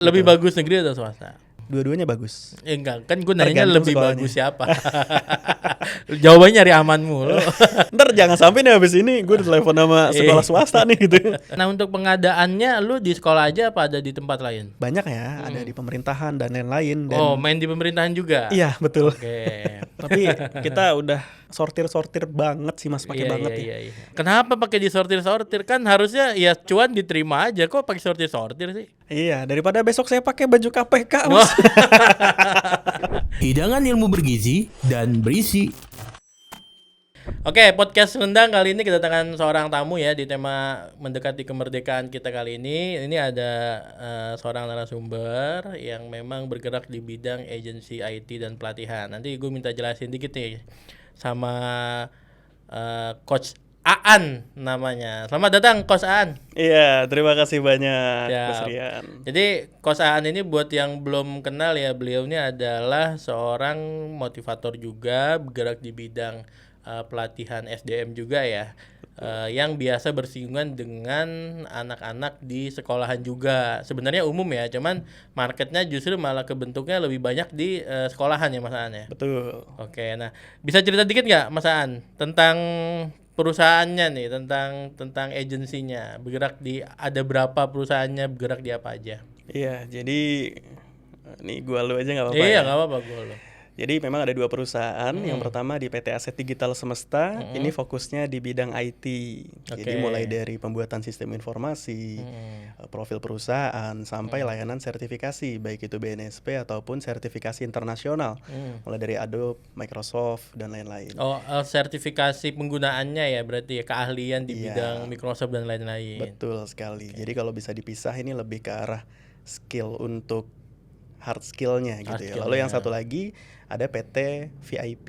Lebih Gitu. bagus negeri atau swasta? Dua-duanya bagus. Enggak, kan gue nanya Tergantung lebih sekolahnya. bagus siapa. Jawabannya nyari aman mulu. Ntar jangan sampai nih habis ini gue ditelepon sama sekolah swasta nih gitu. Nah, untuk pengadaannya lu di sekolah aja apa ada di tempat lain? Banyak ya, ada di pemerintahan dan lain-lain. Dan Oh, main di pemerintahan juga? iya betul. Oke. Tapi kita udah sortir banget sih mas, pakai banget ya. Iya. Kenapa pakai disortir-sortir? Kan harusnya ya cuan diterima aja. Kok pakai sortir-sortir sih? Iya, daripada besok saya pakai baju KPK Wah. mas. Hidangan ilmu bergizi dan berisi. Oke, podcast Rendang kali ini kedatangan seorang tamu ya di tema mendekati kemerdekaan kita kali ini. Ini ada seorang narasumber yang memang bergerak di bidang agensi IT dan pelatihan. Nanti gue minta jelasin dikit nih sama Coach Aan namanya. Selamat datang Coach Aan. Iya, terima kasih banyak Siap. Mas Rian. Jadi Coach Aan ini buat yang belum kenal ya, beliau ini adalah seorang motivator juga, bergerak di bidang pelatihan SDM juga ya, yang biasa bersinggungan dengan anak-anak di sekolahan juga. Sebenarnya umum ya, cuman marketnya justru malah kebentuknya lebih banyak di sekolahan ya Mas Aan ya. Betul. Oke, nah bisa cerita dikit nggak Mas Aan tentang perusahaannya nih, tentang agensinya, bergerak di ada berapa perusahaannya, bergerak di apa aja? Iya, jadi nih gua lu aja nggak apa-apa Iya ya. nggak apa-apa gue lo. Jadi memang ada dua perusahaan. Yang pertama di PT Aset Digital Semesta. Ini fokusnya di bidang IT. Jadi Oke. mulai dari pembuatan sistem informasi, profil perusahaan, sampai layanan sertifikasi, baik itu BNSP ataupun sertifikasi internasional. Mulai dari Adobe, Microsoft dan lain-lain. Oh, sertifikasi penggunaannya ya berarti ya, keahlian di Iya. bidang Microsoft dan lain-lain. Betul sekali. Jadi kalau bisa dipisah ini lebih ke arah skill untuk hard skillnya gitu Hard ya. skill, Lalu yang ya. satu lagi ada PT VIP,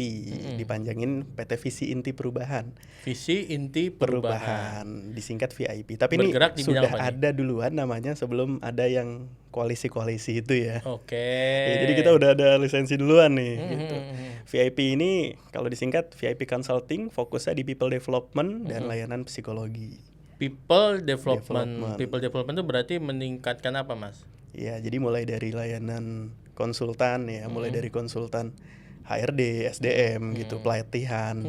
dipanjangin PT Visi Inti Perubahan. Visi inti perubahan. Disingkat VIP. Tapi ini Bergerak di bidang sudah apa nih? ada duluan namanya sebelum ada yang koalisi-koalisi itu ya. Oke. Ya, jadi kita udah ada lisensi duluan nih gitu. VIP ini kalau disingkat VIP Consulting, fokusnya di people development dan layanan psikologi. People development. People development itu berarti meningkatkan apa, Mas? Ya, jadi mulai dari layanan konsultan ya, mulai dari konsultan HRD, SDM gitu, pelatihan.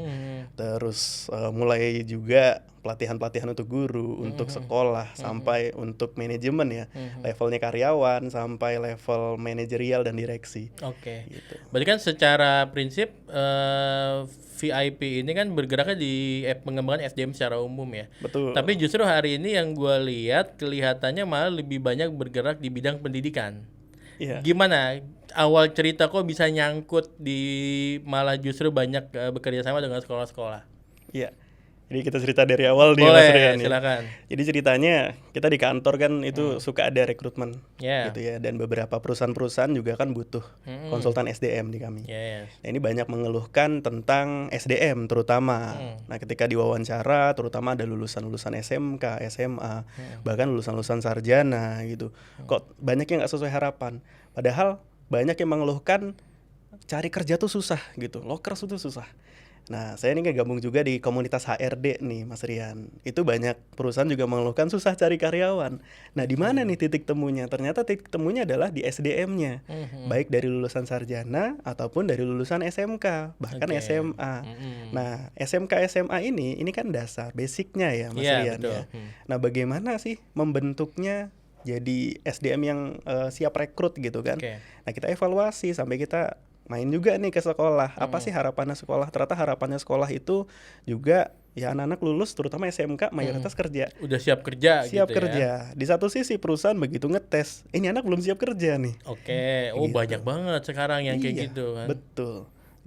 Terus mulai juga pelatihan-pelatihan untuk guru, untuk sekolah, sampai untuk manajemen ya. Levelnya karyawan sampai level manajerial dan direksi. Oke. Gitu. Berarti kan secara prinsip VIP ini kan bergeraknya di pengembangan SDM secara umum ya. Betul. Tapi justru hari ini yang gue lihat kelihatannya malah lebih banyak bergerak di bidang pendidikan. Iya. Gimana awal cerita kok bisa nyangkut di malah justru banyak bekerja sama dengan sekolah-sekolah? Iya. Jadi kita cerita dari awal nih Boleh, Mas Rian ya. silakan. Jadi ceritanya kita di kantor kan itu suka ada rekrutmen Ya. gitu ya, dan beberapa perusahaan-perusahaan juga kan butuh konsultan SDM di kami. Yes. Nah, ini banyak mengeluhkan tentang SDM terutama. Nah, ketika diwawancara terutama ada lulusan-lulusan SMK, SMA, bahkan lulusan-lulusan sarjana gitu. Kok banyak yang nggak sesuai harapan. Padahal banyak yang mengeluhkan cari kerja tuh susah gitu. Lokers itu susah. Nah, saya ini gabung juga di komunitas HRD nih, Mas Rian. Itu banyak perusahaan juga mengeluhkan susah cari karyawan. Nah, di mana nih titik temunya? Ternyata titik temunya adalah di SDM-nya. Baik dari lulusan sarjana ataupun dari lulusan SMK, bahkan Oke. SMA. Nah, SMK SMA ini kan dasar, basicnya ya, Mas Iya, Rian betul. ya. Nah, bagaimana sih membentuknya jadi SDM yang siap rekrut gitu kan? Oke. Nah, kita evaluasi sampai kita main juga nih ke sekolah. Apa sih harapannya sekolah? Ternyata harapannya sekolah itu juga ya anak-anak lulus terutama SMK mayoritas kerja. Udah siap kerja Siap gitu kerja. ya. Di satu sisi perusahaan begitu ngetes, ini anak belum siap kerja nih. Oke. Oh, Gitu. banyak banget sekarang yang kayak Iya, gitu kan. Betul.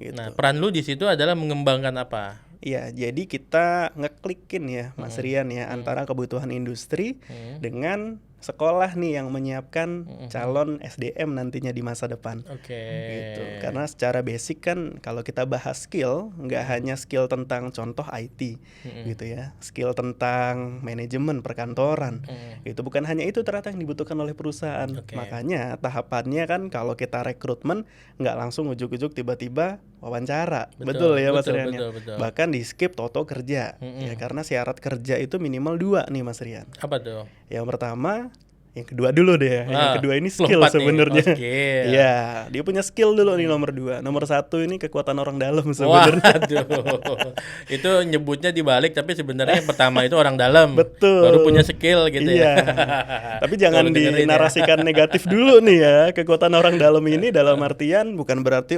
Gitu. Nah, peran lu di situ adalah mengembangkan apa? Iya, jadi kita ngeklikin ya Mas Rian ya antara kebutuhan industri dengan sekolah nih yang menyiapkan calon SDM nantinya di masa depan. Oke. Gitu. Karena secara basic kan kalau kita bahas skill, nggak hanya skill tentang contoh IT gitu ya, skill tentang manajemen perkantoran. Itu bukan hanya itu ternyata yang dibutuhkan oleh perusahaan. Oke. Makanya tahapannya kan kalau kita rekrutmen nggak langsung ujuk-ujuk tiba-tiba wawancara. Betul ya Mas Rian ya? betul. Bahkan di skip toto kerja ya, karena syarat kerja itu minimal 2 nih Mas Rian. Apa tuh? Yang pertama Yang kedua dulu deh ya. Yang kedua ini skill lompat nih. sebenarnya. Oh, skill. Iya, dia punya skill dulu nih nomor 2. Nomor 1 ini kekuatan orang dalam sebenarnya. Waduh, itu nyebutnya dibalik tapi sebenarnya yang pertama itu orang dalam. Betul. Baru punya skill gitu Iya. ya. Tapi jangan Tolong dengerin ya. dinarasikan negatif dulu nih ya. Kekuatan orang dalam ini dalam artian bukan berarti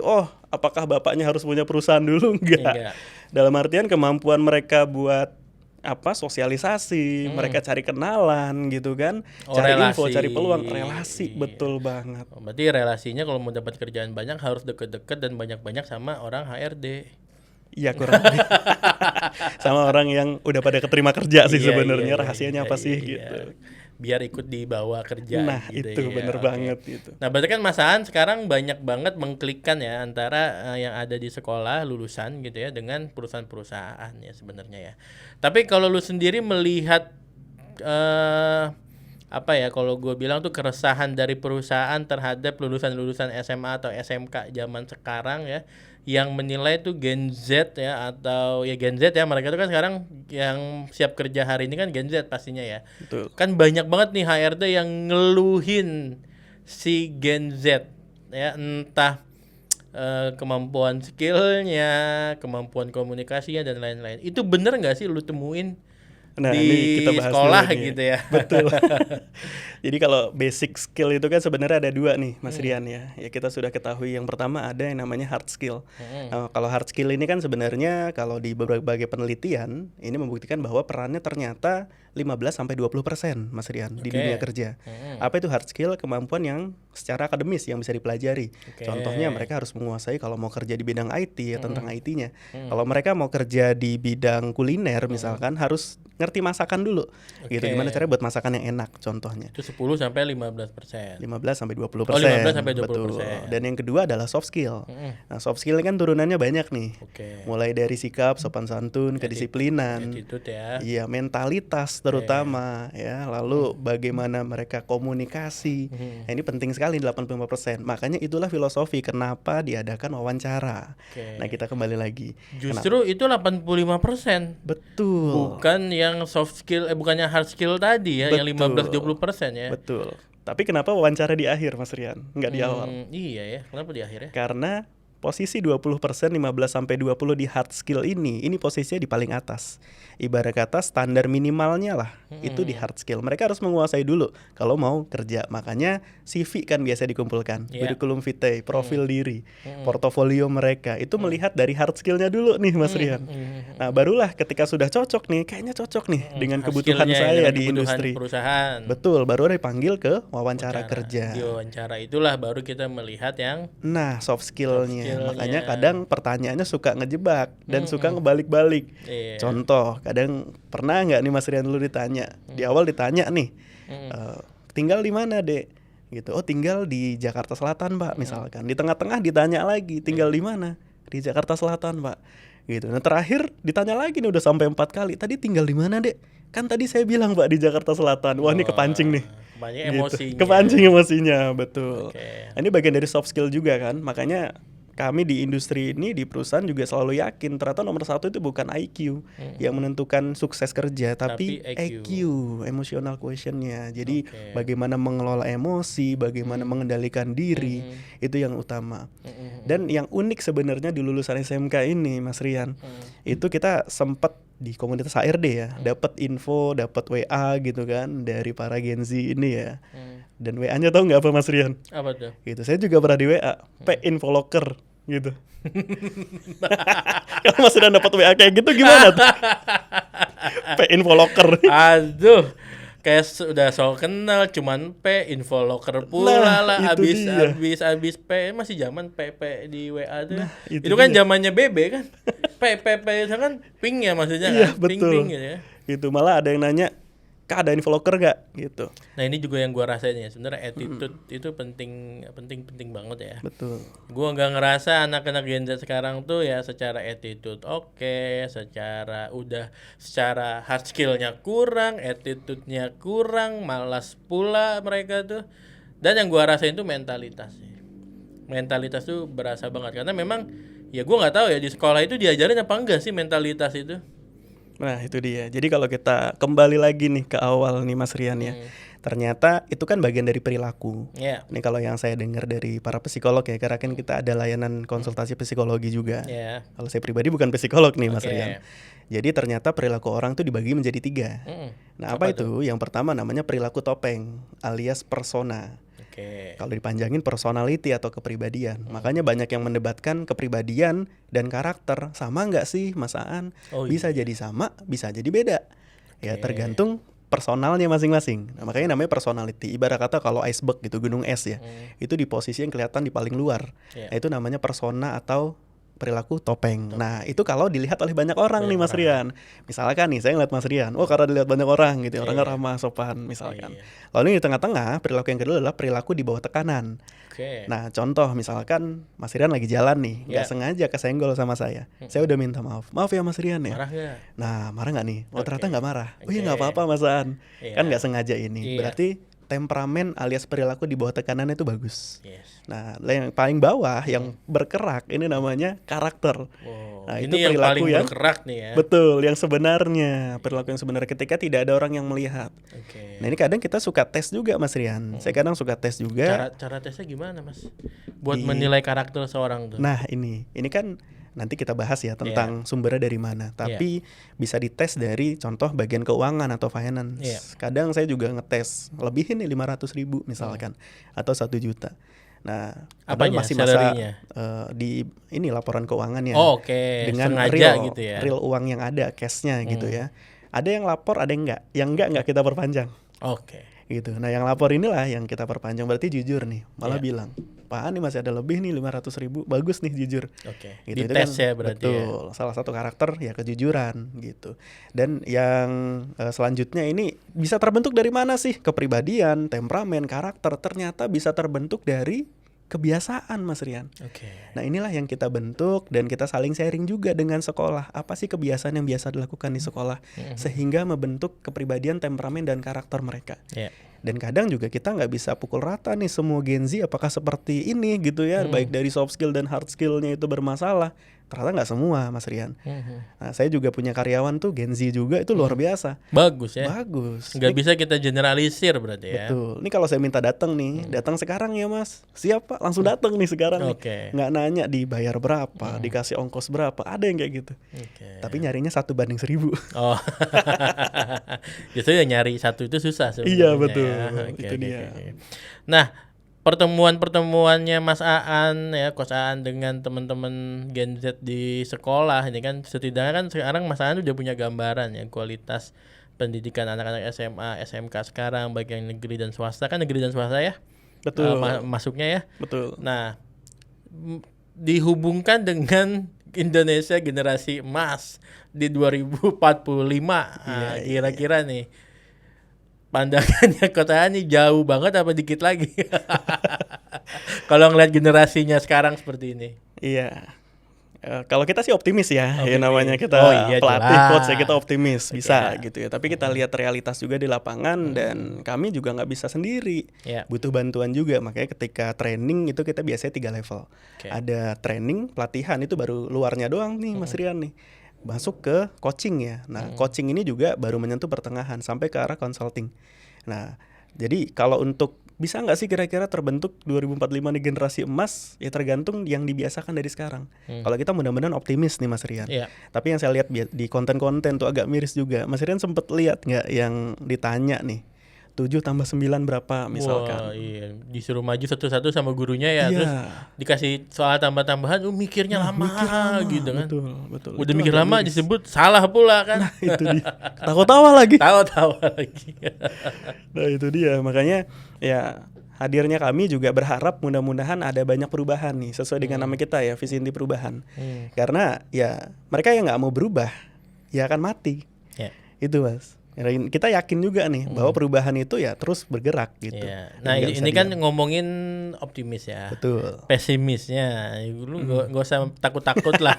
apakah bapaknya harus punya perusahaan dulu, enggak. Dalam artian kemampuan mereka buat sosialisasi, mereka cari kenalan gitu kan, cari info, relasi. cari peluang, relasi, betul banget. Berarti relasinya kalau mau dapat kerjaan banyak harus deket-deket dan banyak-banyak sama orang HRD. Iya kurang lebih. Sama orang yang udah pada keterima kerja sih Iya, sebenarnya iya, rahasianya iya, apa sih iya. gitu. Biar ikut dibawa kerja. Nah gitu itu ya. bener Oke. banget itu. Nah berarti kan Mas Aan sekarang banyak banget mengklikkan ya antara yang ada di sekolah lulusan gitu ya dengan perusahaan-perusahaan ya sebenarnya ya. Tapi kalau lu sendiri melihat kalau gue bilang tuh keresahan dari perusahaan terhadap lulusan-lulusan SMA atau SMK zaman sekarang ya, yang menilai tuh Gen Z ya, atau ya Gen Z ya, mereka tuh kan sekarang yang siap kerja hari ini kan Gen Z pastinya ya. Betul. Kan banyak banget nih HRD yang ngeluhin si Gen Z ya, entah kemampuan skillnya, kemampuan komunikasinya dan lain-lain. Itu bener nggak sih lu temuin Nah, di ini kita bahas sekolah dulu nih. gitu ya? Betul. Jadi kalau basic skill itu kan sebenarnya ada 2 nih Mas Rian ya. Ya kita sudah ketahui yang pertama ada yang namanya hard skill. Nah, kalau hard skill ini kan sebenarnya kalau di berbagai penelitian ini membuktikan bahwa perannya ternyata 15-20% Mas Rian di dunia kerja. Apa itu hard skill? Kemampuan yang secara akademis yang bisa dipelajari. Contohnya mereka harus menguasai kalau mau kerja di bidang IT ya tentang IT-nya. Kalau mereka mau kerja di bidang kuliner misalkan harus ngerti masakan dulu. Gitu gimana caranya buat masakan yang enak contohnya. Itu 10-15%. 15-20%. 15-20%. Betul. Dan yang kedua adalah soft skill. Nah, soft skill kan turunannya banyak nih. Mulai dari sikap, sopan santun, kedisiplinan. Attitude ya. Iya, mentalitas terutama ya. Lalu bagaimana mereka komunikasi. Nah, ini penting sekali 85%. Makanya itulah filosofi kenapa diadakan wawancara. Nah, kita kembali lagi. Justru itu 85%. Betul. Bukan yang soft skill, bukannya hard skill tadi ya, yang 15-20% ya. Betul. Tapi kenapa wawancara di akhir Mas Rian? Enggak di awal. Iya ya, kenapa di akhir ya? Karena posisi 20%, 15-20 di hard skill ini posisinya di paling atas. Ibarat kata standar minimalnya lah itu di hard skill. Mereka harus menguasai dulu kalau mau kerja. Makanya CV kan biasa dikumpulkan, curriculum vitae, profil diri, portofolio mereka. Itu melihat dari hard skillnya dulu nih Mas Rian. Nah barulah ketika sudah cocok nih, kayaknya cocok nih dengan kebutuhan saya di industri. Perusahaan. Betul, baru dipanggil ke wawancara kerja. Di wawancara itulah baru kita melihat yang soft skillnya. Makanya kadang pertanyaannya suka ngejebak dan suka ngebalik-balik. Contoh, kadang pernah nggak nih Mas Rian dulu ditanya, di awal ditanya nih, tinggal di mana Dek? Gitu. Oh tinggal di Jakarta Selatan Pak misalkan. Di tengah-tengah ditanya lagi, tinggal di mana? Di Jakarta Selatan Pak. Gitu. Nah terakhir ditanya lagi nih udah sampai 4 kali. Tadi tinggal di mana Dek? Kan tadi saya bilang Pak di Jakarta Selatan. Wah ini kepancing nih. Kepancing gitu. emosinya. Kepancing emosinya, betul. Nah, ini bagian dari soft skill juga kan. Makanya kami di industri ini di perusahaan juga selalu yakin ternyata nomor 1 itu bukan IQ yang menentukan sukses kerja, tapi EQ, emotional quotient-nya. Jadi bagaimana mengelola emosi, bagaimana mengendalikan diri, itu yang utama. Dan yang unik sebenarnya di lulusan SMK ini Mas Rian, itu kita sempat di komunitas HRD ya, dapat info, dapat WA gitu kan dari para Gen Z ini ya. Dan WA-nya tahu nggak apa Mas Rian? Apa tuh? Gitu. Saya juga pernah di WA, info locker gitu. Kalau Mas Rian dapat WA kayak gitu gimana tuh? info locker. Aduh. Kayak sudah so kenal, cuman info locker pula lah, habis P, masih zaman PP di WA tuh. Itu kan zamannya BB kan. PP itu kan ping ya maksudnya iya, kan. Ping gitu ya. Gitu, malah ada yang nanya, Kak ada info locker gak? Gitu. Nah ini juga yang gua rasain ya, sebenarnya attitude itu penting banget ya. Betul. Gua nggak ngerasa anak-anak Gen Z sekarang tuh ya secara attitude secara hard skillnya kurang, attitude-nya kurang, malas pula mereka tuh. Dan yang gua rasain tuh mentalitas. Mentalitas tuh berasa banget karena memang ya gua nggak tahu ya di sekolah itu diajarin apa enggak sih mentalitas itu. Nah itu dia. Jadi kalau kita kembali lagi nih ke awal nih Mas Rian ya. ternyata itu kan bagian dari perilaku. Ya. Ini kalau yang saya dengar dari para psikolog ya, karena kan kita ada layanan konsultasi psikologi juga. Ya. Kalau saya pribadi bukan psikolog nih Mas Oke. Rian. Jadi ternyata perilaku orang tuh dibagi menjadi 3. Nah apa itu? Yang pertama namanya perilaku topeng alias persona. Oke. Kalau dipanjangin personality atau kepribadian. Makanya banyak yang mendebatkan kepribadian dan karakter. Sama nggak sih Mas Aan? Oh, Bisa jadi sama, bisa jadi beda. Ya tergantung personalnya masing-masing. Nah, makanya namanya personality. Ibarat kata kalau iceberg gitu, gunung es ya. Itu di posisi yang kelihatan di paling luar. Iya. Nah, itu namanya persona atau perilaku topeng. Nah, itu kalau dilihat oleh banyak orang nih Mas Rian. Misalkan nih saya ngeliat Mas Rian, karena dilihat banyak orang gitu, orangnya ramah, sopan misalkan. Lalu di tengah-tengah, perilaku yang kedua adalah perilaku di bawah tekanan. Oke. Nah, contoh misalkan Mas Rian lagi jalan nih, nggak sengaja kesenggol sama saya. Saya udah minta maaf. Maaf ya Mas Rian ya. Marah nggak? Nah, marah nggak nih? Ternyata nggak marah. Oh iya nggak apa-apa Mas An. Kan nggak sengaja ini. Iya. Berarti temperamen alias perilaku di bawah tekanan itu bagus. Yes. Nah, yang paling bawah yang berkerak ini namanya karakter. Wow. Nah, Ini itu yang perilaku paling yang bergerak nih ya. betul, yang sebenarnya perilaku yang sebenarnya ketika tidak ada orang yang melihat. Oke. Nah, ini kadang kita suka tes juga Mas Rian. Saya kadang suka tes juga. Cara tesnya gimana, Mas? Buat menilai karakter seorang tuh. Nah, ini kan nanti kita bahas ya tentang sumbernya dari mana. Tapi bisa dites dari contoh bagian keuangan atau finance. Iya. Kadang saya juga ngetes lebihin nih 500.000 misalkan atau 1 juta. Nah, padahal Apanya? masih masa Salary-nya? di ini laporan keuangannya Oh, oke. dengan Sengaja real, gitu ya. real uang yang ada, cashnya gitu ya. Ada yang lapor, ada yang enggak. Yang enggak kita perpanjang. Oke. Gitu. Nah, yang lapor inilah yang kita perpanjang, berarti jujur nih. Malah bilang, "Pak, ini masih ada lebih nih 500.000. Bagus nih jujur." Oke. Gitu. Itu Dites ya berarti ya. betul. Salah satu karakter ya kejujuran gitu. Dan yang selanjutnya ini bisa terbentuk dari mana sih? Kepribadian, temperamen, karakter ternyata bisa terbentuk dari kebiasaan Mas Rian. Oke. Nah, inilah yang kita bentuk dan kita saling sharing juga dengan sekolah. Apa sih kebiasaan yang biasa dilakukan di sekolah sehingga membentuk kepribadian, temperamen dan karakter mereka. Ya. Dan kadang juga kita nggak bisa pukul rata nih semua Gen Z apakah seperti ini gitu ya, baik dari soft skill dan hard skillnya itu bermasalah. Ternyata nggak semua Mas Rian. Nah, saya juga punya karyawan tuh Gen Z juga, itu luar biasa. Bagus ya. Bagus. Nggak bisa kita generalisir berarti ya. Betul. Ini kalau saya minta datang nih, datang sekarang ya Mas. Siap Pak, langsung datang nih sekarang nih. Oke. Nggak nanya dibayar berapa, dikasih ongkos berapa, ada yang kayak gitu. Oke. Tapi nyarinya 1:1000. Oh. Justru ya nyari satu itu susah sebenarnya. Iya, betul. Ya. Itu dia. Nah, pertemuan-pertemuannya Mas Aan ya, Coach Aan dengan teman-teman Gen Z di sekolah ini kan setidaknya kan sekarang Mas Aan udah punya gambaran ya kualitas pendidikan anak-anak SMA, SMK sekarang baik yang negeri dan swasta, kan negeri dan swasta ya. Betul. Masuknya ya. Betul. Nah, dihubungkan dengan Indonesia generasi emas di 2045. Nah, kira-kira nih pandangannya kota ini jauh banget apa dikit lagi? Kalau ngeliat generasinya sekarang seperti ini. Iya. Kalau kita sih optimis ya, Optimis. ya namanya kita Oh iya, pelatih jelas. coach ya, kita optimis bisa Oke. gitu ya. Tapi kita lihat realitas juga di lapangan dan kami juga nggak bisa sendiri, Ya. butuh bantuan juga. Makanya ketika training itu kita biasanya 3 level. Oke. Ada training, pelatihan itu baru luarnya doang nih Mas Rian nih. Masuk ke coaching ya. Nah coaching ini juga baru menyentuh pertengahan sampai ke arah consulting. Nah jadi kalau untuk bisa nggak sih kira-kira terbentuk 2045 nih generasi emas, ya tergantung yang dibiasakan dari sekarang. Kalau kita mudah-mudahan optimis nih Mas Rian. Iya. Tapi yang saya lihat di konten-konten tuh agak miris juga. Mas Rian sempet lihat nggak yang ditanya nih 7 tambah 9 berapa misalkan. Wah, iya. Disuruh maju satu-satu sama gurunya ya, Iya. terus dikasih soal tambah-tambahan, mikirnya lama gitu kan. Betul. Udah Itu mikir agak lama miris. disebut salah pula kan. Itu dia. Tawa-tawa lagi. Tawa-tawa lagi. Nah itu dia, makanya ya hadirnya kami juga berharap mudah-mudahan ada banyak perubahan nih sesuai dengan nama kita ya, visi inti perubahan. Karena ya mereka yang nggak mau berubah ya akan mati. Ya. Itu Mas. Kita yakin juga nih bahwa perubahan itu ya terus bergerak gitu. Iya. Nah, Nggak bisa ini kan diam. ngomongin optimis ya. Betul. Pesimisnya, lu nggak usah takut-takut lah.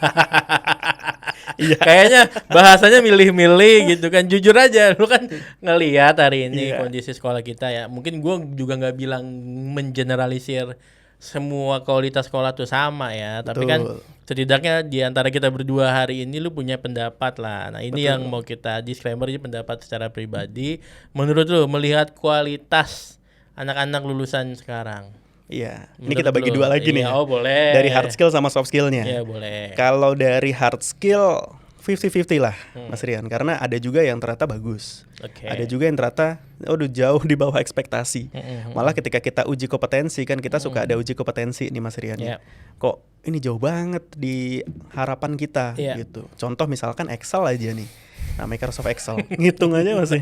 Kayaknya bahasanya milih-milih gitu kan. Jujur aja, lu kan ngelihat hari ini Iya. kondisi sekolah kita ya. Mungkin gue juga nggak bilang mengeneralisir semua kualitas sekolah tuh sama ya. Tapi Betul. kan setidaknya di antara kita berdua hari ini lu punya pendapat lah. Nah ini yang mau kita disclaimer, ini pendapat secara pribadi. Menurut lu melihat kualitas anak-anak lulusan sekarang? Iya, ini Menurut kita bagi lu? dua lagi nih. Iya, oh boleh. Dari hard skill sama soft skillnya. Iya boleh. Kalau dari hard skill 50-50 lah, Mas Rian. Karena ada juga yang ternyata bagus. Oke. Ada juga yang ternyata udah jauh di bawah ekspektasi. Malah ketika kita uji kompetensi kan kita suka ada uji kompetensi nih Mas Rian. Iya. Kok ini jauh banget di harapan kita Iya. gitu. Contoh misalkan Excel aja nih. Nah, Microsoft Excel. Ngitung aja masih.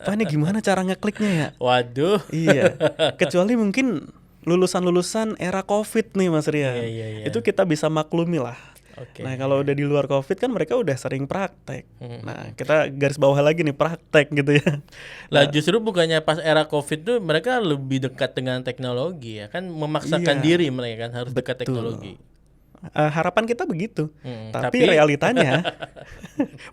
Wah, ini gimana cara ngekliknya ya? Waduh. Iya. Kecuali mungkin lulusan-lulusan era Covid nih Mas Rian. Iya. Itu kita bisa maklumi lah. Oke. Nah kalau udah di luar Covid kan mereka udah sering praktek. Nah kita garis bawah lagi nih praktek gitu ya. Lah justru bukannya pas era Covid tuh mereka lebih dekat dengan teknologi ya kan, memaksakan Iya. diri mereka kan harus dekat Betul. teknologi. Harapan kita begitu. Tapi tapi- realitanya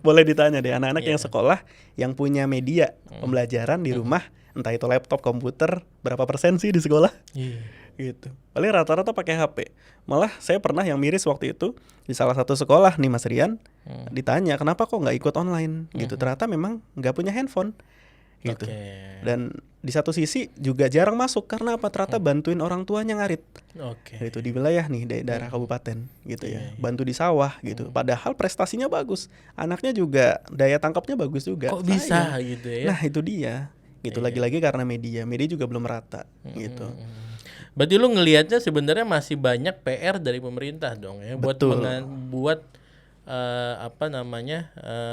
boleh ditanya deh anak-anak yang sekolah yang punya media pembelajaran di rumah, entah itu laptop, komputer, berapa persen sih di sekolah? Iya. Gitu. Paling rata-rata pakai HP. Malah saya pernah yang miris waktu itu di salah satu sekolah nih Mas Rian, ditanya kenapa kok nggak ikut online gitu. Ternyata memang nggak punya handphone gitu. Oke. Dan di satu sisi juga jarang masuk karena apa? Ternyata bantuin orang tuanya ngarit. Oke. Gitu di wilayah nih daerah kabupaten gitu ya. Bantu di sawah gitu. Padahal prestasinya bagus. Anaknya juga daya tangkapnya bagus juga. Kok bisa Sayang. gitu ya? Nah, itu dia. Gitu lagi-lagi karena media juga belum rata gitu. Berarti lu ngelihatnya sebenarnya masih banyak PR dari pemerintah dong ya buat Betul. buat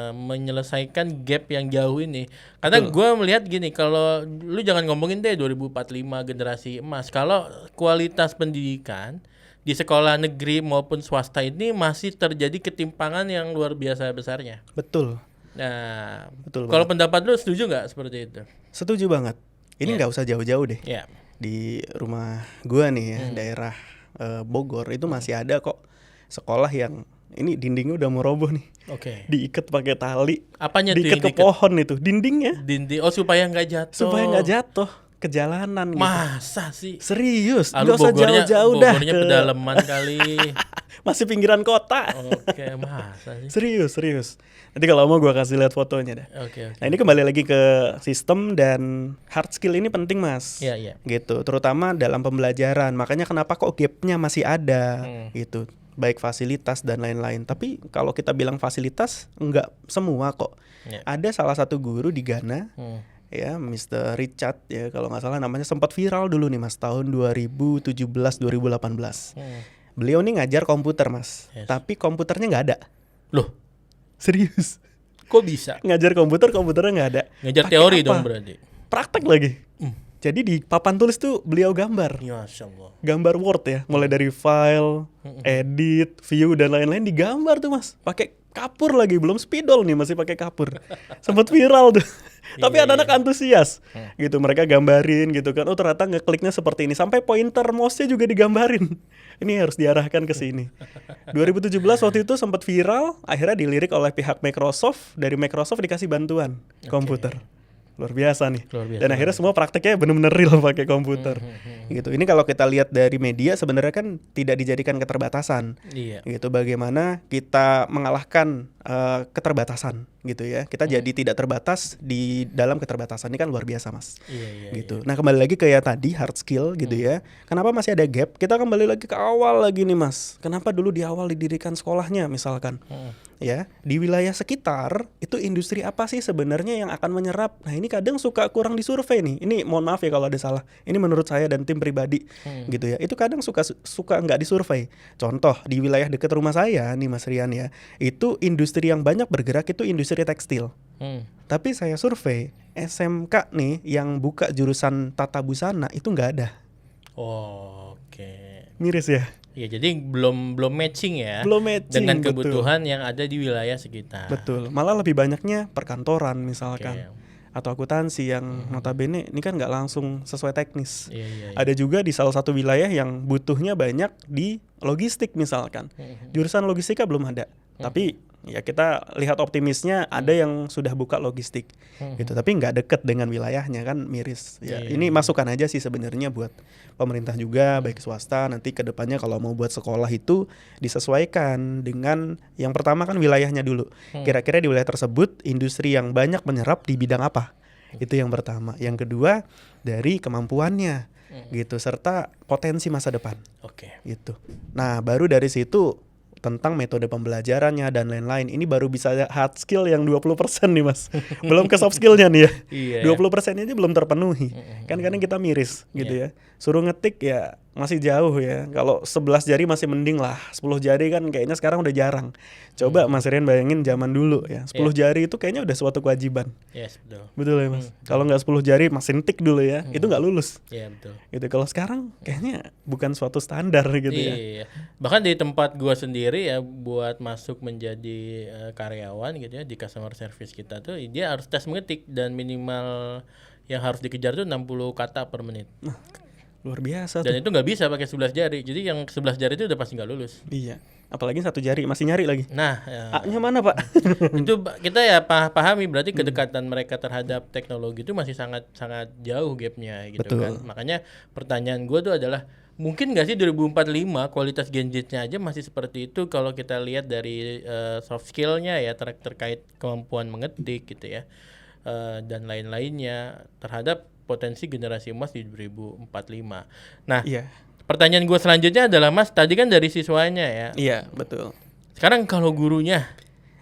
menyelesaikan gap yang jauh ini. Karena gua melihat gini, kalau lu jangan ngomongin deh 2045 generasi emas. Kalau kualitas pendidikan di sekolah negeri maupun swasta ini masih terjadi ketimpangan yang luar biasa besarnya. Betul. Nah, Betul kalau pendapat lu setuju nggak seperti itu? Setuju banget. Ini nggak usah jauh-jauh deh. Ya. Di rumah gua nih ya, daerah Bogor itu masih ada kok sekolah yang ini dindingnya udah mau roboh nih. Oke. Diikat pakai tali. Apanya tuh Diikat yang ke pohon itu, dindingnya Dinding. Oh, supaya nggak jatuh. supaya nggak jatuh ke jalanan gitu. Masa sih? Serius, Lalu nggak usah jauh-jauh dah Bogornya ke pedalaman kali. masih pinggiran kota. Oke, masa sih? Serius. Nanti kalau mau gua kasih lihat fotonya dah. Oke. Nah, ini kembali lagi ke sistem dan hard skill ini penting, Mas. Iya. Gitu, terutama dalam pembelajaran. Makanya kenapa kok gapnya masih ada gitu. Baik fasilitas dan lain-lain. Tapi kalau kita bilang fasilitas enggak semua kok. Iya. Ada salah satu guru di Ghana ya, Mr. Richard ya kalau nggak salah namanya, sempat viral dulu nih Mas tahun 2017-2018. Beliau nih ngajar komputer Mas. Yes. Tapi komputernya nggak ada. Loh, Serius. kok bisa? Ngajar komputernya nggak ada. Ngajar Pakai teori apa? dong berarti. Praktek lagi. Jadi di papan tulis tuh beliau gambar. Ya, Masya Allah. Gambar Word ya, mulai dari file, edit, view dan lain-lain digambar tuh Mas. Pakai kapur lagi, belum spidol nih masih pakai kapur. Sempat viral tuh. Tapi anak-anak antusias. Gitu, mereka gambarin gitu kan. Oh, ternyata ngekliknya seperti ini. Sampai pointer mouse-nya juga digambarin. Ini harus diarahkan ke sini. 2017 waktu itu sempat viral, akhirnya dilirik oleh pihak Microsoft. Dari Microsoft dikasih bantuan komputer. Luar biasa nih. Luar biasa. Dan akhirnya semua prakteknya benar-benar real pakai komputer. Gitu. Ini kalau kita lihat dari media sebenarnya kan tidak dijadikan keterbatasan. Iya. Gitu, bagaimana kita mengalahkan keterbatasan gitu ya. Kita jadi tidak terbatas di dalam keterbatasan. Ini kan luar biasa Mas. Iya. Gitu. Nah, kembali lagi ke ya tadi hard skill gitu ya. Kenapa masih ada gap? Kita kembali lagi ke awal lagi nih Mas. Kenapa dulu di awal didirikan sekolahnya misalkan? Ya, di wilayah sekitar itu industri apa sih sebenarnya yang akan menyerap? Nah, ini kadang suka kurang disurvei nih. Ini mohon maaf ya kalau ada salah. Ini menurut saya dan tim pribadi gitu ya. Itu kadang suka nggak disurvei. Contoh di wilayah dekat rumah saya nih Mas Rian ya. Itu industri yang banyak bergerak itu industri tekstil. Tapi saya survei SMK nih yang buka jurusan tata busana itu nggak ada. Oke. Miris ya. Ya, jadi belum matching ya. Belum matching, dengan betul. kebutuhan yang ada di wilayah sekitar. Betul. Malah lebih banyaknya perkantoran misalkan. Oke. Atau akuntansi yang notabene ini kan nggak langsung sesuai teknis. Iya. Ada juga di salah satu wilayah yang butuhnya banyak di logistik misalkan. Jurusan logistika belum ada. Tapi Ya kita lihat optimisnya ada yang sudah buka logistik gitu, tapi nggak deket dengan wilayahnya kan miris. Ya ini masukan aja sih sebenarnya buat pemerintah juga, baik swasta nanti ke depannya kalau mau buat sekolah itu disesuaikan dengan yang pertama kan wilayahnya dulu. Kira-kira di wilayah tersebut industri yang banyak menyerap di bidang apa? Itu yang pertama. Yang kedua dari kemampuannya gitu serta potensi masa depan. Oke. Gitu. Nah, baru dari situ tentang metode pembelajarannya dan lain-lain. Ini baru bisa hard skill yang 20% nih Mas. Belum ke soft skillnya nih ya. Iya. 20% aja belum terpenuhi. Kan kadang kita miris gitu ya. Suruh ngetik ya masih jauh ya. Kalau 11 jari masih mending lah. 10 jari kan kayaknya sekarang udah jarang. Coba Mas Rian bayangin zaman dulu ya. 10 jari itu kayaknya udah suatu kewajiban. Yes, betul. Betul ya Mas. Kalau nggak 10 jari masih ngetik dulu ya. Itu nggak lulus. Iya, betul. Gitu. Kalau sekarang kayaknya bukan suatu standar gitu ya. Iya. Bahkan di tempat gua sendiri ya buat masuk menjadi karyawan gitu ya di customer service kita tuh dia harus tes mengetik dan minimal yang harus dikejar tuh 60 kata per menit. Luar biasa Dan tuh. itu nggak bisa pakai 11 jari. Jadi yang 11 jari itu udah pasti nggak lulus. Iya. Apalagi 1 jari masih nyari lagi. Nah, A-nya mana Pak? itu kita ya pahami berarti kedekatan mereka terhadap teknologi itu masih sangat jauh gapnya gitu. Betul. Kan. Makanya pertanyaan gue tuh adalah mungkin nggak sih 2045 kualitas Gen Z-nya aja masih seperti itu kalau kita lihat dari soft skill-nya ya terkait kemampuan mengetik gitu ya dan lain-lainnya terhadap potensi generasi emas di 2045. Nah, Iya. pertanyaan gue selanjutnya adalah Mas, tadi kan dari siswanya ya. Iya, betul. Sekarang kalau gurunya,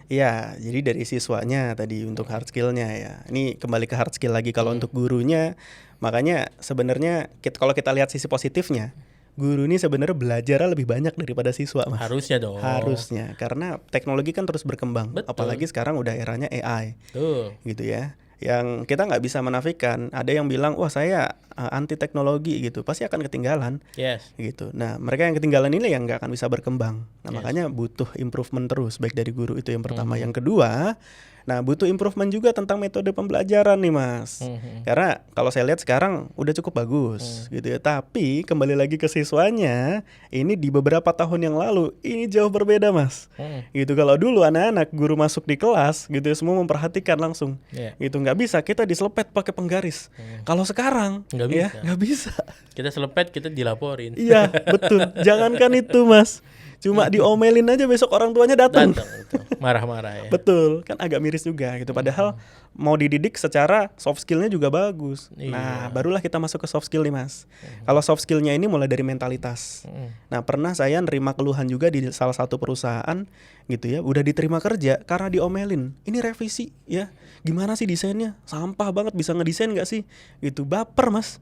Iya, jadi dari siswanya tadi untuk hard skill-nya ya. Ini kembali ke hard skill lagi kalau untuk gurunya. Makanya sebenarnya kalau kita lihat sisi positifnya, guru ini sebenarnya belajarnya lebih banyak daripada siswa, Mas. harusnya dong. Harusnya, karena teknologi kan terus berkembang. Betul. Apalagi sekarang udah eranya AI. Tuh. Gitu ya. Yang kita nggak bisa menafikan, ada yang bilang wah saya anti teknologi gitu, pasti akan ketinggalan Yes. gitu. Nah mereka yang ketinggalan ini yang nggak akan bisa berkembang. Nah Yes. makanya butuh improvement terus baik dari guru itu yang pertama. Yang kedua, nah butuh improvement juga tentang metode pembelajaran nih Mas. Karena kalau saya lihat sekarang udah cukup bagus gitu ya. Tapi kembali lagi ke siswanya, ini di beberapa tahun yang lalu ini jauh berbeda Mas. Gitu kalau dulu anak-anak guru masuk di kelas gitu ya, semua memperhatikan langsung. Yeah. Gitu nggak bisa kita diselepet pakai penggaris. Kalau sekarang Nggak ya bisa. nggak bisa. Kita selepet, kita dilaporin. Iya betul. Jangankan itu Mas, cuma diomelin aja besok orang tuanya datang. Datang itu. Marah-marah ya. Betul, kan agak miris juga gitu. Padahal mau dididik secara soft skillnya juga bagus. Nah, barulah kita masuk ke soft skill nih Mas. Kalau soft skillnya ini mulai dari mentalitas. Nah, pernah saya nerima keluhan juga di salah satu perusahaan gitu ya, udah diterima kerja karena diomelin. Ini revisi ya, gimana sih desainnya? Sampah banget, bisa ngedesain nggak sih? Gitu, baper Mas.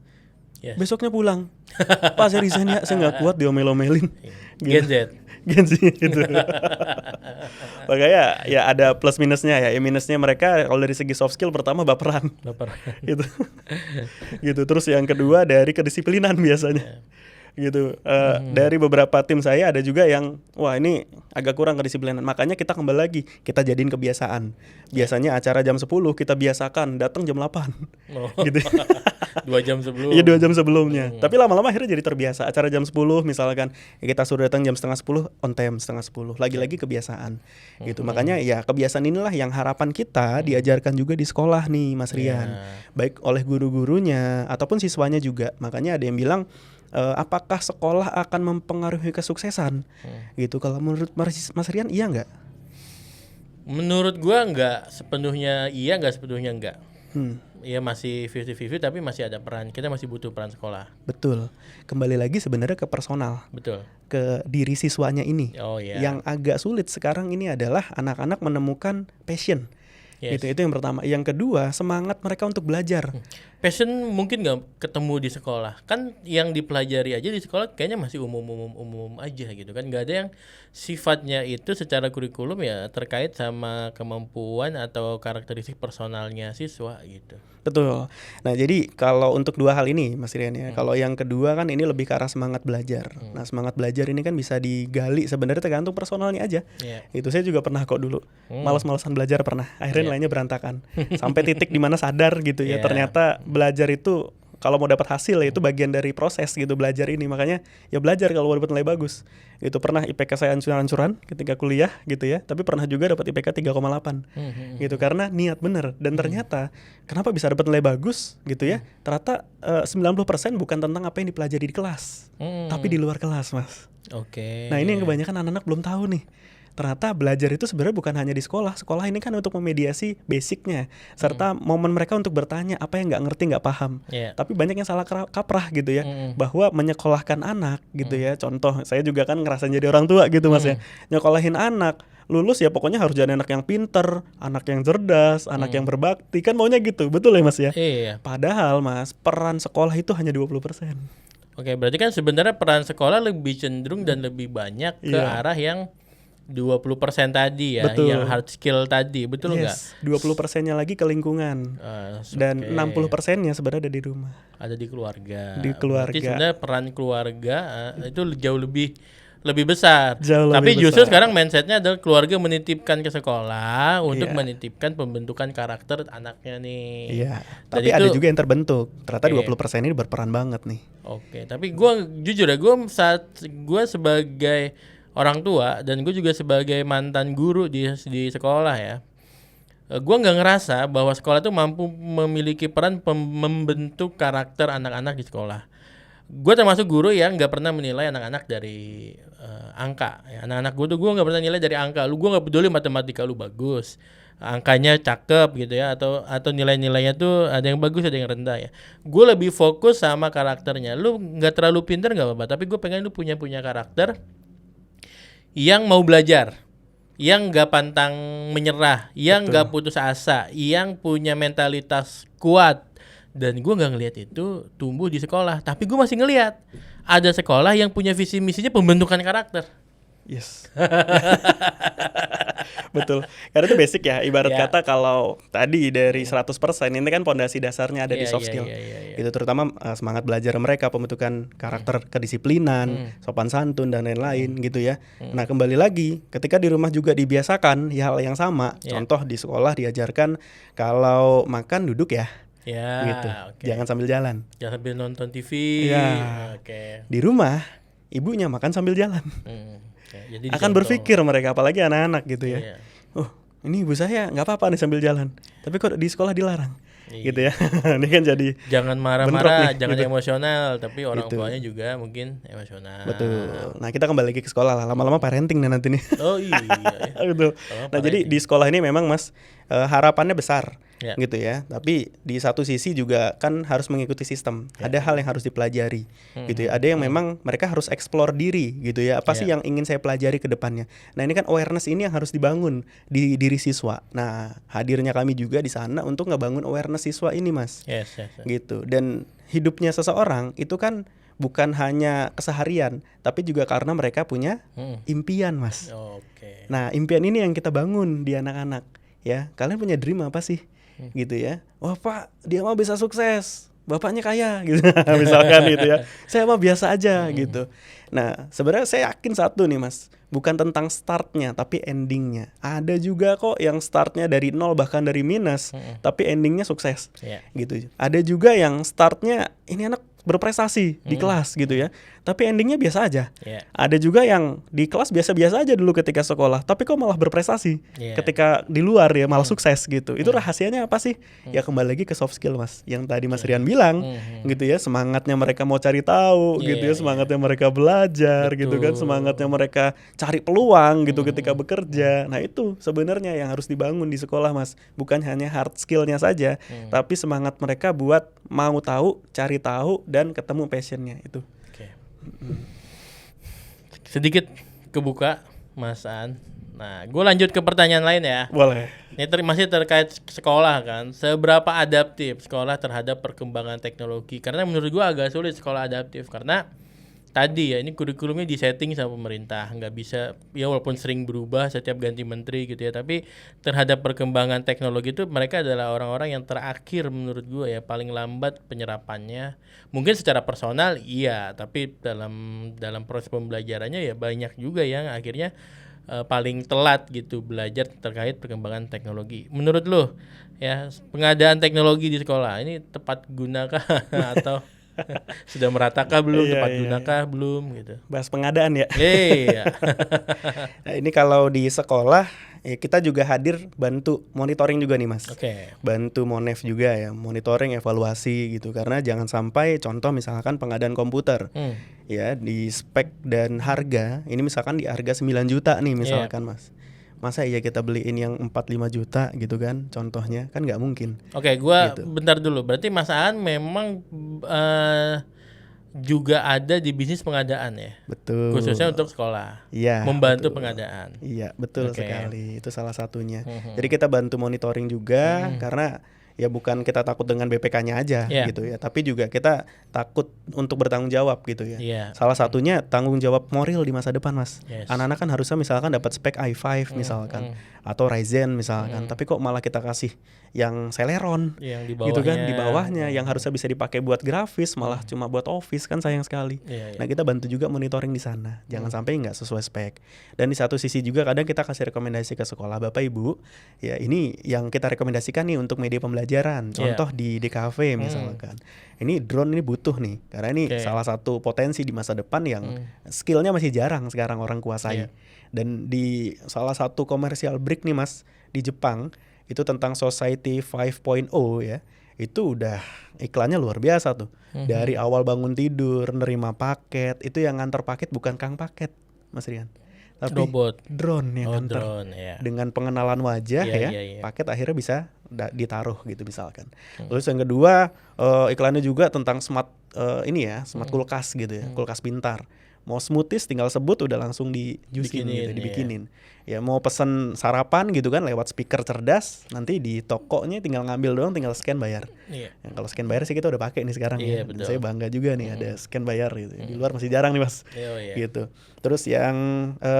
Yes. Besoknya pulang. Pak saya resign ya, saya nggak kuat diomel-omelin. Gen Z. Gen Z gitu. Makanya ya ada plus minusnya ya. Minusnya mereka kalau dari segi soft skill pertama baperan. Baper. Gitu. Gitu. Terus yang kedua dari kedisiplinan biasanya. Gitu. Dari beberapa tim saya ada juga yang wah ini agak kurang kedisiplinan. Makanya kita kembali lagi, kita jadiin kebiasaan. Biasanya acara jam 10 kita biasakan datang jam 8. Oh. Gitu. 2 jam sebelum. Iya 2 jam sebelumnya. Tapi lama-lama akhirnya jadi terbiasa. Acara jam 10 misalkan ya kita suruh datang jam setengah 10, on time setengah 10. Lagi-lagi kebiasaan. Gitu. Makanya ya kebiasaan inilah yang harapan kita diajarkan juga di sekolah nih Mas Rian. Baik oleh guru-gurunya ataupun siswanya juga. Makanya ada yang bilang apakah sekolah akan mempengaruhi kesuksesan? Gitu. Kalau menurut Mas Rian iya nggak? Menurut gua nggak sepenuhnya iya, nggak sepenuhnya enggak. Ya masih 50-50 tapi masih ada peran. Kita masih butuh peran sekolah. Betul. Kembali lagi sebenarnya ke personal. Betul. Ke diri siswanya ini. Oh iya. Yang agak sulit sekarang ini adalah anak-anak menemukan passion. Yes. Itu yang pertama. Yang kedua, semangat mereka untuk belajar. Passion mungkin nggak ketemu di sekolah. Kan yang dipelajari aja di sekolah kayaknya masih umum aja gitu kan. Nggak ada yang sifatnya itu secara kurikulum ya terkait sama kemampuan atau karakteristik personalnya siswa gitu. Betul. Nah, jadi kalau untuk dua hal ini Mas Rian ya. Kalau yang kedua kan ini lebih ke arah semangat belajar. Nah, semangat belajar ini kan bisa digali sebenarnya tergantung personalnya aja. Yeah. Itu saya juga pernah kok dulu. Malas-malasan belajar pernah. Akhirnya nilainya berantakan. Sampai titik di mana sadar gitu ya. Yeah. Ternyata belajar itu kalau mau dapat hasil ya itu bagian dari proses gitu belajar ini. Makanya ya belajar kalau mau dapat nilai bagus. Itu pernah IPK saya hancur-hancuran ketika kuliah gitu ya, tapi pernah juga dapat IPK 3,8 gitu karena niat bener. Dan ternyata kenapa bisa dapat nilai bagus gitu ya, ternyata 90% bukan tentang apa yang dipelajari di kelas, tapi di luar kelas, Mas. Oke. Nah ini yang kebanyakan anak-anak belum tahu nih. Ternyata belajar itu sebenarnya bukan hanya di sekolah. Sekolah ini kan untuk memediasi basicnya, serta momen mereka untuk bertanya apa yang nggak ngerti, nggak paham. Tapi banyak yang salah kaprah gitu ya, bahwa menyekolahkan anak gitu ya. Contoh, saya juga kan ngerasain jadi orang tua gitu Mas ya. Nyekolahin anak, lulus ya pokoknya harus jadi anak yang pinter, anak yang cerdas, anak yang berbakti. Kan maunya gitu, betul ya Mas ya? Iya. Padahal Mas, peran sekolah itu hanya 20%. Oke, berarti kan sebenarnya peran sekolah lebih cenderung dan lebih banyak ke arah yang 20% tadi ya, Betul. yang hard skill tadi, betul nggak? 20%-nya lagi ke lingkungan. Dan 60%-nya sebenarnya ada di rumah. Ada di keluarga. Di keluarga. Berarti sebenarnya peran keluarga itu jauh lebih besar. Jauh Tapi lebih justru besar. sekarang mindsetnya adalah keluarga menitipkan ke sekolah untuk menitipkan pembentukan karakter anaknya nih. Iya. Dan Tapi ada juga yang terbentuk. Ternyata 20% ini berperan banget nih. Oke, tapi gue jujur ya, gue sebagai orang tua dan gue juga sebagai mantan guru di sekolah ya, gue nggak ngerasa bahwa sekolah itu mampu memiliki peran membentuk karakter anak-anak di sekolah. Gue termasuk guru yang nggak pernah menilai anak-anak dari angka. Ya, anak-anak gue nggak pernah nilai dari angka. Gue nggak peduli matematika lu bagus, angkanya cakep gitu ya, atau nilai-nilainya tuh ada yang bagus ada yang rendah ya. Gue lebih fokus sama karakternya. Lu nggak terlalu pintar nggak apa-apa, tapi gue pengen lu punya karakter yang mau belajar, yang gak pantang menyerah, yang gak putus asa, yang punya mentalitas kuat. Dan gue gak ngelihat itu tumbuh di sekolah. Tapi gue masih ngelihat ada sekolah yang punya visi misinya pembentukan karakter. Yes. Betul. Karena itu basic ya. Ibarat kata kalau tadi dari 100% ini kan pondasi dasarnya ada di soft skill. Itu terutama semangat belajar mereka, pembentukan karakter kedisiplinan, sopan santun dan lain-lain gitu ya. Nah, kembali lagi ketika di rumah juga dibiasakan hal yang sama. Contoh di sekolah diajarkan kalau makan duduk ya. Gitu. Jangan sambil jalan. Jangan sambil nonton TV. Ya. Di rumah ibunya makan sambil jalan. Jadi akan berpikir mereka, apalagi anak-anak gitu ya. Oh, ini ibu saya nggak apa-apa nih sambil jalan, tapi kok di sekolah dilarang, gitu ya. Ini kan jadi jangan marah-marah, nih, jangan gitu. Emosional, tapi orang tuanya juga mungkin emosional. Betul. Nah, kita kembali lagi ke sekolah lah. Lama-lama parenting nih nanti nih. Oh iya. Betul. Nah, jadi di sekolah ini memang Mas harapannya besar. Gitu ya. Tapi di satu sisi juga kan harus mengikuti sistem. Ada hal yang harus dipelajari gitu ya. Ada yang memang mereka harus explore diri gitu ya. Apa sih yang ingin saya pelajari ke depannya. Nah, ini kan awareness ini yang harus dibangun di diri siswa. Nah, hadirnya kami juga di sana untuk ngebangun awareness siswa ini, Mas. Yes. Gitu. Dan hidupnya seseorang itu kan bukan hanya keseharian, tapi juga karena mereka punya impian, Mas. Nah, impian ini yang kita bangun di anak-anak ya. Kalian punya dream apa sih? Gitu ya. Wah Pak, dia mah bisa sukses, bapaknya kaya gitu. Misalkan gitu ya. Saya mah biasa aja gitu. Nah, sebenarnya saya yakin satu nih Mas, bukan tentang startnya tapi endingnya. Ada juga kok yang startnya dari nol bahkan dari minus, tapi endingnya sukses gitu. Ada juga yang startnya ini anak berprestasi di kelas gitu ya, tapi endingnya biasa aja. Ada juga yang di kelas biasa-biasa aja dulu ketika sekolah, tapi kok malah berprestasi ketika di luar ya malah sukses gitu. Itu rahasianya apa sih? Ya kembali lagi ke soft skill Mas, yang tadi Mas Rian bilang gitu ya, semangatnya mereka mau cari tahu gitu ya, semangatnya mereka belajar gitu kan, semangatnya mereka cari peluang gitu ketika bekerja. Nah itu sebenarnya yang harus dibangun di sekolah Mas, bukan hanya hard skillnya saja, tapi semangat mereka buat mau tahu, cari tahu, dan ketemu passionnya itu. Sedikit kebuka Mas An. Nah, gue lanjut ke pertanyaan lain ya. Boleh. Ini masih terkait sekolah kan. Seberapa adaptif sekolah terhadap perkembangan teknologi? Karena menurut gue agak sulit sekolah adaptif karena tadi ya ini kurikulumnya disetting sama pemerintah, nggak bisa ya walaupun sering berubah setiap ganti menteri gitu ya, tapi terhadap perkembangan teknologi itu mereka adalah orang-orang yang terakhir menurut gue ya, paling lambat penyerapannya. Mungkin secara personal iya, tapi dalam proses pembelajarannya ya banyak juga yang akhirnya paling telat gitu belajar terkait perkembangan teknologi. Menurut lu ya, pengadaan teknologi di sekolah ini tepat gunakah atau sudah meratakah belum, Iya, tepat iya, gunakah belum gitu. Bahas pengadaan ya. Iya. Nah, ini kalau di sekolah ya kita juga hadir bantu monitoring juga nih Mas. Oke. Bantu Monef juga ya, monitoring evaluasi gitu. Karena jangan sampai contoh misalkan pengadaan komputer ya di spek dan harga, ini misalkan di harga 9 juta nih misalkan Mas. Masa iya kita beliin yang 4-5 juta gitu kan, contohnya kan nggak mungkin. Oke, gua Gitu. bentar dulu. Berarti Mas Aan memang juga ada di bisnis pengadaan ya, Betul. khususnya untuk sekolah. Iya, Membantu betul. pengadaan. Iya, betul Oke. sekali. Itu salah satunya. Jadi kita bantu monitoring juga karena ya bukan kita takut dengan BPK-nya aja Iya. gitu ya, tapi juga kita takut untuk bertanggung jawab gitu ya. Iya. Salah satunya tanggung jawab moral di masa depan, Mas. Yes. Anak-anak kan harusnya misalkan dapat spek i5 misalkan atau Ryzen misalkan, tapi kok malah kita kasih yang Celeron Yang di gitu kan, di bawahnya. bawahnya yang harusnya bisa dipakai buat grafis malah cuma buat office, kan sayang sekali. Iya, iya. Nah, kita bantu juga monitoring di sana. Jangan sampai nggak sesuai spek. Dan di satu sisi juga kadang kita kasih rekomendasi ke sekolah, Bapak Ibu, ya ini yang kita rekomendasikan nih untuk media pembelajaran. Contoh di DKV misalkan. Ini drone ini butuh nih, karena ini Oke. salah satu potensi di masa depan yang skillnya masih jarang sekarang orang kuasai. Iya. Dan di salah satu commercial break nih Mas, di Jepang, itu tentang Society 5.0 ya. Itu udah iklannya luar biasa tuh. Dari awal bangun tidur, nerima paket, itu yang nganter paket bukan kang paket, Mas Rian. Tapi Robot. drone yang Oh, nganter. drone ya. Dengan pengenalan wajah Iya, ya, iya, iya. paket akhirnya bisa ditaruh gitu misalkan. Terus yang kedua, iklannya juga tentang smart smart kulkas gitu ya, kulkas pintar. Mau smoothies tinggal sebut udah langsung dijusin Bikinin, gitu, iya. dibikinin. Ya mau pesen sarapan gitu kan lewat speaker cerdas, nanti di tokonya tinggal ngambil doang, tinggal scan bayar. Iya. Yang kalau scan bayar sih kita udah pakai nih sekarang Iya, ya. betul. Saya bangga juga nih ada scan bayar gitu. Di luar masih jarang nih Mas. Iya. Gitu. Terus yang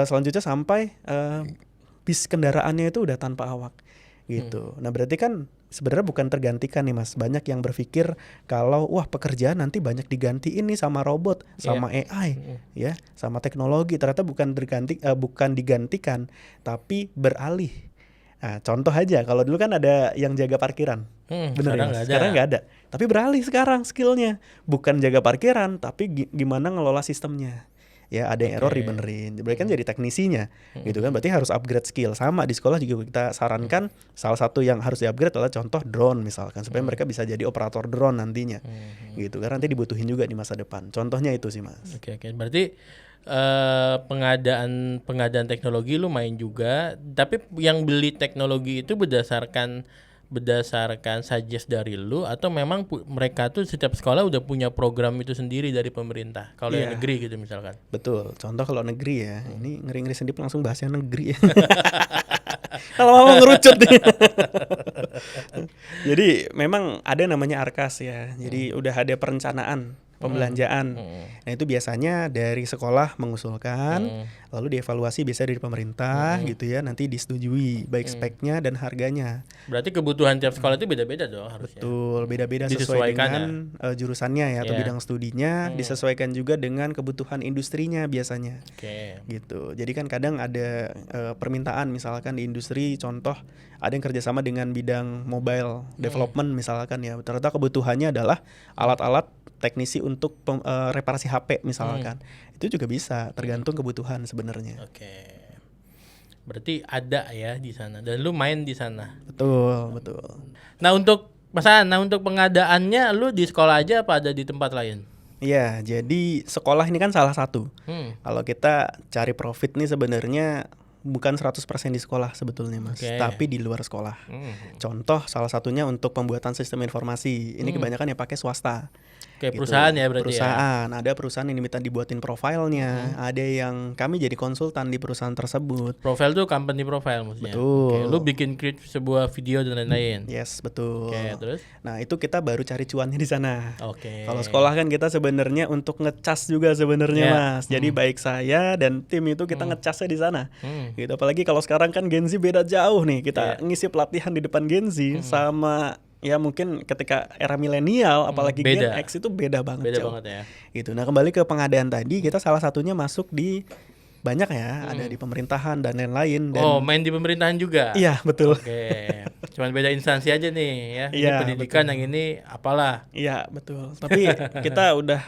selanjutnya sampai bis kendaraannya itu udah tanpa awak gitu. Nah, berarti kan sebenarnya bukan tergantikan nih Mas. Banyak yang berpikir kalau wah pekerjaan nanti banyak digantiin nih sama robot, sama AI, ya, sama teknologi. Ternyata bukan digantikan, tapi beralih. Nah, contoh aja, kalau dulu kan ada yang jaga parkiran, bener sekarang ya Mas? nggak ada. Sekarang nggak ada. Tapi beralih sekarang skillnya, bukan jaga parkiran, tapi gimana ngelola sistemnya. Ya ada yang error dibenerin, berarti kan jadi teknisinya, gitu kan. Berarti harus upgrade skill. Sama di sekolah juga kita sarankan salah satu yang harus di-upgrade adalah contoh drone misalkan, supaya mereka bisa jadi operator drone nantinya, gitu. Karena nanti dibutuhin juga di masa depan. Contohnya itu sih Mas. Oke. Berarti pengadaan teknologi lu main juga, tapi yang beli teknologi itu berdasarkan suggest dari lu atau memang mereka tuh setiap sekolah udah punya program itu sendiri dari pemerintah. Kalau yang Iya. negeri gitu misalkan. Betul. Contoh kalau negeri ya, ini ngeri-ngeri sendiri langsung bahas yang negeri ya. Kalau mau ngerucut nih. Jadi memang ada namanya Arkas ya. Jadi udah ada perencanaan pembelanjaan. Nah, itu biasanya dari sekolah mengusulkan, lalu dievaluasi biasa dari pemerintah gitu ya, nanti disetujui baik speknya dan harganya. Berarti kebutuhan tiap sekolah itu beda-beda dong harusnya. Betul, beda-beda sesuai Disesuaikan dengan jurusannya ya atau Iya. bidang studinya, disesuaikan juga dengan kebutuhan industrinya biasanya. Oke. Gitu. Jadi kan kadang ada permintaan misalkan di industri, contoh ada yang kerjasama dengan bidang mobile development misalkan ya, ternyata kebutuhannya adalah alat-alat teknisi untuk reparasi HP misalkan. Itu juga bisa tergantung kebutuhan sebenarnya. Oke. Berarti ada ya di sana dan lu main di sana. Betul, betul. Nah, untuk pengadaannya lu di sekolah aja apa ada di tempat lain? Iya, jadi sekolah ini kan salah satu. Kalau kita cari profit nih sebenarnya bukan 100% di sekolah sebetulnya Mas, Oke. tapi di luar sekolah. Contoh salah satunya untuk pembuatan sistem informasi. Ini kebanyakan yang pakai swasta. Kayak Gitu. perusahaan ya berarti perusahaan, ada perusahaan yang diminta dibuatin profilnya, ada yang kami jadi konsultan di perusahaan tersebut. Profile tuh company profile maksudnya. Betul. Oke, lu bikin create sebuah video dan lain-lain. Yes, betul. Oke, terus? Nah, itu kita baru cari cuannya di sana. Oke. Kalau sekolah kan kita sebenarnya untuk ngecas juga sebenarnya Ya. Mas. Jadi baik saya dan tim itu kita ngecasnya di sana. Gitu. Apalagi kalau sekarang kan Gen Z beda jauh nih. Kita ngisi pelatihan di depan Gen Z sama ya mungkin ketika era milenial apalagi Beda. Gen X itu beda banget. Beda jauh. banget ya. Gitu. Nah, kembali ke pengadaan tadi, kita salah satunya masuk di banyak ya, ada di pemerintahan dan lain-lain. Dan Oh, main di pemerintahan juga? iya betul. Oke, cuman beda instansi aja nih ya. Ini Iya, pendidikan, betul. yang ini apalah. Iya betul. Tapi kita udah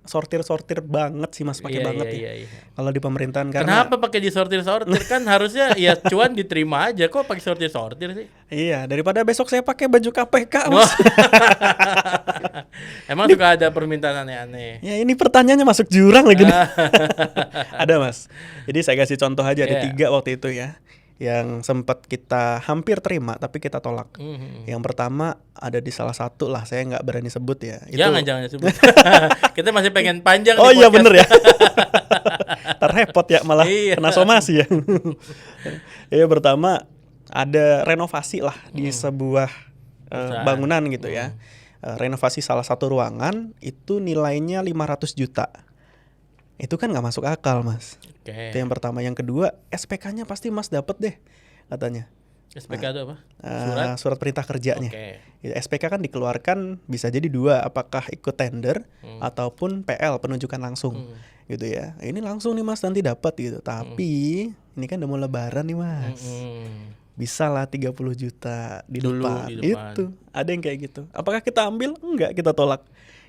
sortir banget sih mas, pakai Iya, banget iya, ya. iya. Kalau di pemerintahan karena Kenapa pakai disortir-sortir? Kan harusnya ya cuan diterima aja, kok pakai sortir-sortir sih? iya, daripada besok saya pakai baju KPK Wah. mas. Emang suka ada permintaan aneh-aneh. Ya ini pertanyaannya masuk jurang lagi nih. Ah. Ada mas. Jadi saya kasih contoh aja, ada Iya. 3 waktu itu ya, yang sempat kita hampir terima tapi kita tolak. Mhm. Yang pertama ada di salah satu lah, saya nggak berani sebut ya. Jangan sebut. Kita masih pengen panjang Oh nih iya podcast. bener ya. Terrepot ya, malah Iya. kena somasi ya. Ya pertama ada renovasi lah di sebuah Perusahaan. bangunan gitu ya. Renovasi salah satu ruangan itu nilainya 500 juta. Itu kan nggak masuk akal mas. Oke. Itu yang pertama. Yang kedua, SPK-nya pasti mas dapet deh katanya. SPK itu apa? Surat perintah kerjanya. Oke. Ya, SPK kan dikeluarkan bisa jadi 2, apakah ikut tender ataupun PL, penunjukan langsung gitu ya. Ini langsung nih mas nanti dapat gitu. Tapi ini kan udah mau lebaran nih mas. Bisa lah 30 juta di Dulu depan. di depan. Itu ada yang kayak gitu. Apakah kita ambil? Enggak, kita tolak.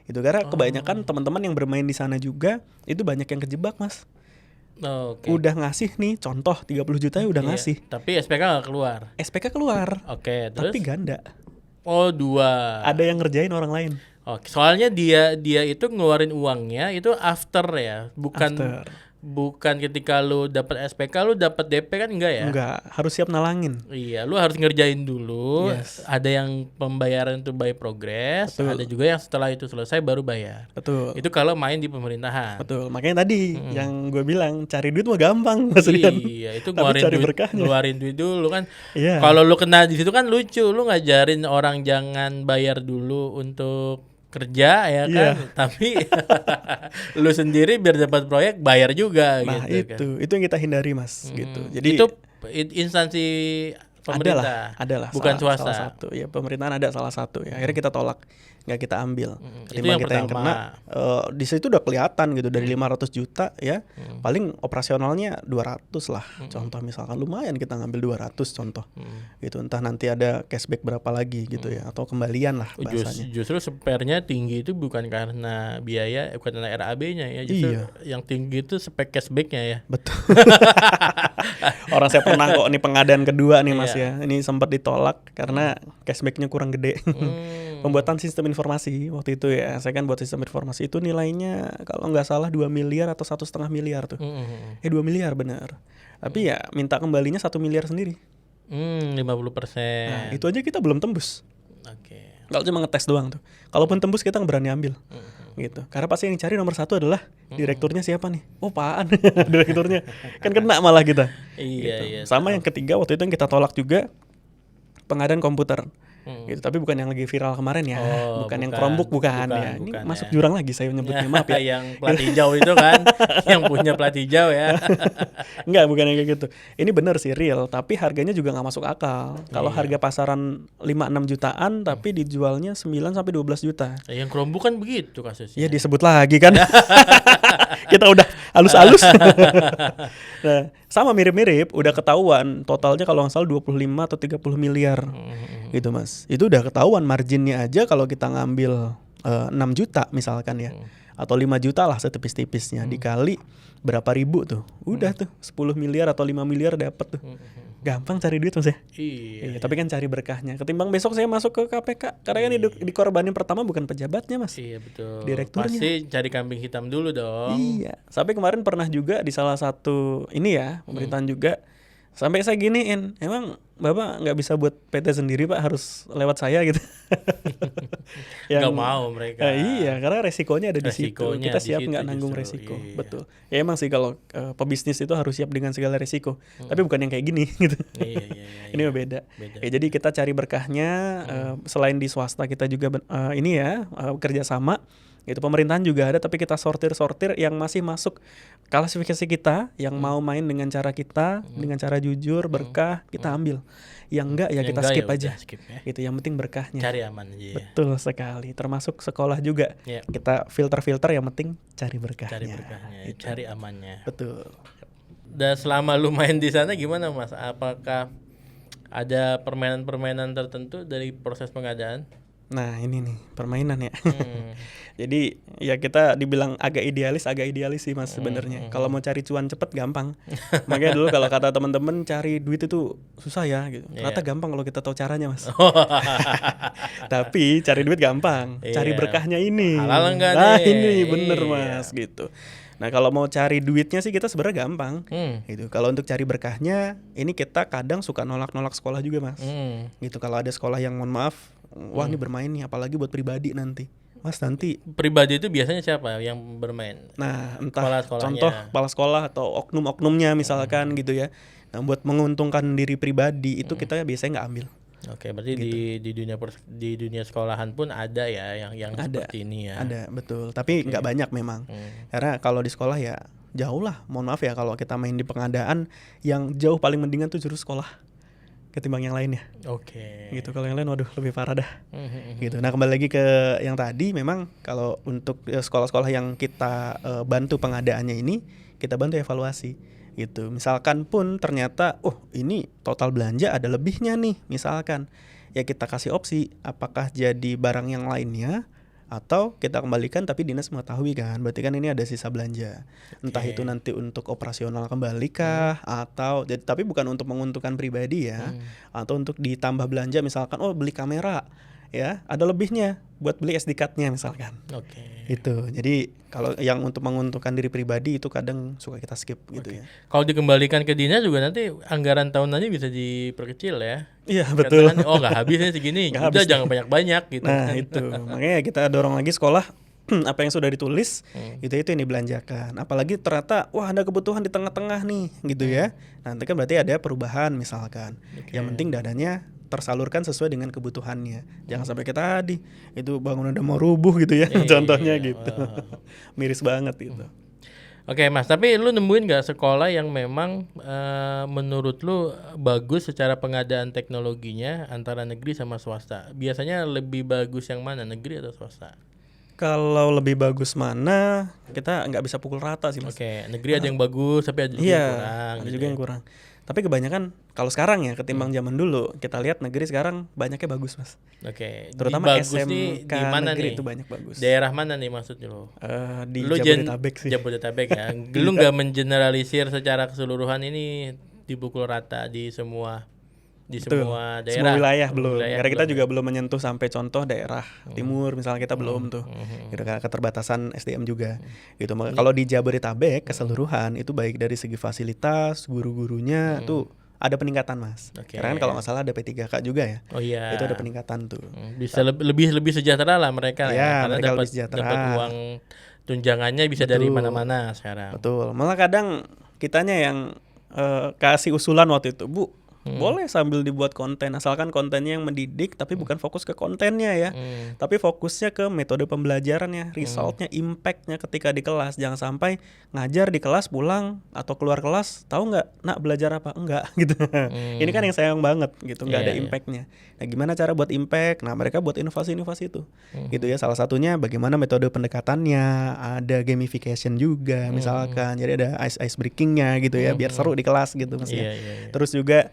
Itu karena kebanyakan teman-teman yang bermain di sana juga itu banyak yang kejebak mas. Oke. Udah ngasih nih contoh 30 juta ya udah Iya. ngasih. Tapi SPK nggak keluar. SPK keluar. Oke, terus? Tapi ganda. Oh, 2. Ada yang ngerjain orang lain. Oke, soalnya dia itu ngeluarin uangnya itu after ya, bukan After. bukan ketika lu dapat SPK lu dapat DP kan enggak ya? Enggak, harus siap nalangin. Iya, lu harus ngerjain dulu. Yes. Ada yang pembayaran itu by progress, Betul. ada juga yang setelah itu selesai baru bayar. Betul. Itu kalau main di pemerintahan. Betul. Makanya tadi yang gue bilang cari duit mah gampang Mas Rian. Iya, itu Tapi ngeluarin cari duit, berkahnya. ngeluarin duit dulu kan. Iya. Kalau lu kena di situ kan lucu, lu ngajarin orang jangan bayar dulu untuk kerja ya kan, Iya. tapi lu sendiri biar dapat proyek bayar juga Nah, gitu kan. itu yang kita hindari Mas gitu. Jadi Itu instansi pemerintah, adalah bukan salah swasta. satu. Ya pemerintahan ada salah satu. Ya akhirnya kita tolak, nggak kita ambil. Itu Ketimbang yang kita yang pertama. kena, di situ udah kelihatan gitu dari 500 juta ya. Paling operasionalnya 200 lah. Contoh misalkan lumayan kita ngambil 200 contoh. Gitu. Entah nanti ada cashback berapa lagi gitu ya, atau kembalian lah bahasanya. Justru spare-nya tinggi itu bukan karena biaya, bukan karena RAB-nya ya. Justru Iya. yang tinggi itu spek cashback-nya ya. Betul. Orang saya pernah kok nih pengadaan kedua nih Mas Iya. ya. Ini sempat ditolak karena cashbacknya kurang gede. Pembuatan sistem informasi waktu itu ya. Saya kan buat sistem informasi itu nilainya kalau nggak salah 2 miliar atau 1,5 miliar tuh. 2 miliar benar. Tapi ya minta kembalinya 1 miliar sendiri. 50%. Nah, itu aja kita belum tembus. Oke. Kalau cuma ngetes doang tuh. Kalaupun tembus kita nggak berani ambil. Gitu. Karena pasti yang cari nomor 1 adalah direkturnya siapa nih? Oh, Paan. Direkturnya. Kan kena malah kita. Iya, Gitu. iya. Sama yang ketiga waktu itu yang kita tolak juga pengadaan komputer. Gitu. Tapi bukan yang lagi viral kemarin ya. Oh, bukan yang bukan. Chromebook bukan Bukan, ya. Ini bukan masuk ya. jurang lagi saya nyebutnya. Maaf ya. Yang plat hijau itu kan, yang punya plat hijau ya. Enggak, bukan yang kayak gitu. Ini bener sih real, tapi harganya juga nggak masuk akal. Kalau harga pasaran 5-6 jutaan tapi dijualnya 9 sampai 12 juta. Yang Chromebook kan begitu kasusnya. Ya disebut lagi kan. Kita udah halus-halus. Nah, sama mirip-mirip, udah ketahuan totalnya kalau nggak salah 25 atau 30 miliar. Gitu Mas. Itu udah ketahuan marginnya aja kalau kita ngambil 6 juta misalkan ya. Atau 5 juta lah setipis-tipisnya dikali berapa ribu tuh. Udah tuh 10 miliar atau 5 miliar dapat tuh. Gampang cari duit Mas ya. Iya. Iya, tapi kan cari berkahnya. Ketimbang besok saya masuk ke KPK, karena kan dikorbanin pertama bukan pejabatnya Mas. Iya betul. Direkturnya. Pasti cari kambing hitam dulu dong. Iya. Sampai kemarin pernah juga di salah satu ini ya pemerintahan juga. Sampai saya giniin, emang Bapak nggak bisa buat PT sendiri Pak, harus lewat saya gitu. Nggak mau mereka. Iya, karena resikonya ada di situ. Resikonya Kita di siap situ nggak nanggung justru, resiko. iya. Betul. Ya emang sih kalau pebisnis itu harus siap dengan segala resiko. Tapi bukan yang kayak gini gitu. Iya, iya, iya. Ini mah beda. Beda. Ya, jadi kita cari berkahnya. Selain di swasta kita juga ini ya kerjasama. Itu pemerintahan juga ada, tapi kita sortir yang masih masuk klasifikasi kita, yang mau main dengan cara kita, dengan cara jujur, berkah, kita ambil. Yang enggak ya Yang kita enggak skip ya aja. udah, skip ya. Gitu, yang penting berkahnya. Cari aman aja ya. Betul sekali. Termasuk sekolah juga. Iya. Kita filter yang penting cari berkahnya. Cari berkahnya, Gitu. cari amannya. Betul. dan selama lu main di sana gimana Mas? Apakah ada permainan-permainan tertentu dari proses pengadaan? Nah ini nih permainan ya. Hmm. Jadi ya kita dibilang agak idealis sih Mas sebenarnya. Kalau mau cari cuan cepet gampang. Makanya dulu kalau kata teman-teman cari duit itu susah ya gitu. Ternyata gampang kalau kita tahu caranya Mas. Tapi cari duit gampang. Cari Iya. berkahnya ini. Halal enggak Nah nih? ini bener Iya. Mas gitu. Nah kalau mau cari duitnya sih kita sebenarnya gampang. Gitu. Kalau untuk cari berkahnya ini kita kadang suka nolak-nolak sekolah juga Mas. Gitu kalau ada sekolah yang mohon maaf, wah ini bermain nih apalagi buat pribadi nanti. Mas nanti Pribadi itu biasanya siapa yang bermain? nah entah Sekolah-sekolahnya. contoh kepala sekolah atau oknum-oknumnya misalkan gitu ya. Nah buat menguntungkan diri pribadi itu kita biasanya nggak ambil. Oke, berarti di dunia sekolahan pun ada ya yang seperti ini ya. Ada betul tapi nggak banyak memang. Karena kalau di sekolah ya jauh lah, mohon maaf ya kalau kita main di pengadaan yang jauh paling mendingan tuh justru sekolah ketimbang yang lainnya. Oke. Gitu kalau yang lain waduh lebih parah dah. Gitu. Nah kembali lagi ke yang tadi, memang kalau untuk sekolah-sekolah yang kita bantu pengadaannya ini, kita bantu evaluasi gitu. Misalkan pun ternyata ini total belanja ada lebihnya nih misalkan, ya kita kasih opsi apakah jadi barang yang lainnya atau kita kembalikan tapi dinas mengetahui kan, berarti kan ini ada sisa belanja. Entah itu nanti untuk operasional kembali kah atau tapi bukan untuk menguntungkan pribadi ya, atau untuk ditambah belanja misalkan beli kamera ya ada lebihnya buat beli SD card-nya misalkan. Oke. Itu. Jadi kalau yang untuk menguntungkan diri pribadi itu kadang suka kita skip gitu ya. Kalau dikembalikan ke dinas juga nanti anggaran tahunannya bisa diperkecil ya. Iya betul. Katakan, nggak habisnya segini, Nggak udah habis. jangan banyak-banyak gitu. Nah itu makanya kita dorong lagi sekolah apa yang sudah ditulis itu yang dibelanjakan. Apalagi ternyata ada kebutuhan di tengah-tengah nih gitu ya. Nanti kan berarti ada perubahan misalkan. Yang penting dananya tersalurkan sesuai dengan kebutuhannya. Jangan sampai kita itu bangunan udah mau rubuh gitu ya contohnya gitu. Miris banget gitu. Oke Mas, tapi lu nemuin nggak sekolah yang memang menurut lu bagus secara pengadaan teknologinya antara negeri sama swasta? Biasanya lebih bagus yang mana, negeri atau swasta? Kalau lebih bagus mana kita nggak bisa pukul rata sih Mas. Oke, negeri ada yang bagus tapi ada juga yang kurang. Ada gitu juga ya. yang kurang. Tapi kebanyakan kalau sekarang ya ketimbang zaman dulu kita lihat negeri sekarang banyaknya bagus Mas. Oke, Terutama bagus nih SMK di mana negeri nih? itu banyak bagus. Daerah mana nih maksudnya lo? Di Lu Jabodetabek sih. Jabodetabek ya. Lu nggak mengeneralisir secara keseluruhan ini dipukul rata di semua Betul. semua daerah. Semua wilayah belum. Wilayah Karena kita belum juga belum menyentuh sampai contoh daerah timur misalnya kita belum tuh. Gitu karena keterbatasan SDM juga. Gitu. Kalau di Jabodetabek keseluruhan itu baik dari segi fasilitas, guru-gurunya tuh ada peningkatan Mas. Oke. Karena kan kalau nggak salah ada P3K juga ya. Oh iya. Itu ada peningkatan tuh. Bisa lebih sejahtera lah mereka Ya, karena mereka dapat lebih sejahtera. dapat uang tunjangannya bisa dari mana-mana sekarang. Betul. Malah kadang kitanya yang kasih usulan waktu itu, Bu, boleh sambil dibuat konten asalkan kontennya yang mendidik tapi bukan fokus ke kontennya ya. Tapi fokusnya ke metode pembelajarannya, resultnya, impactnya ketika di kelas. Jangan sampai ngajar di kelas pulang atau keluar kelas tahu nggak nak belajar apa enggak gitu. Ini kan yang sayang banget gitu, nggak ada Iya. impactnya. Nah gimana cara buat impact? Nah mereka buat inovasi-inovasi itu gitu ya. Salah satunya bagaimana metode pendekatannya, ada gamification juga misalkan. Jadi ada ice breakingnya gitu ya biar seru di kelas gitu Mas ya. Iya. Terus juga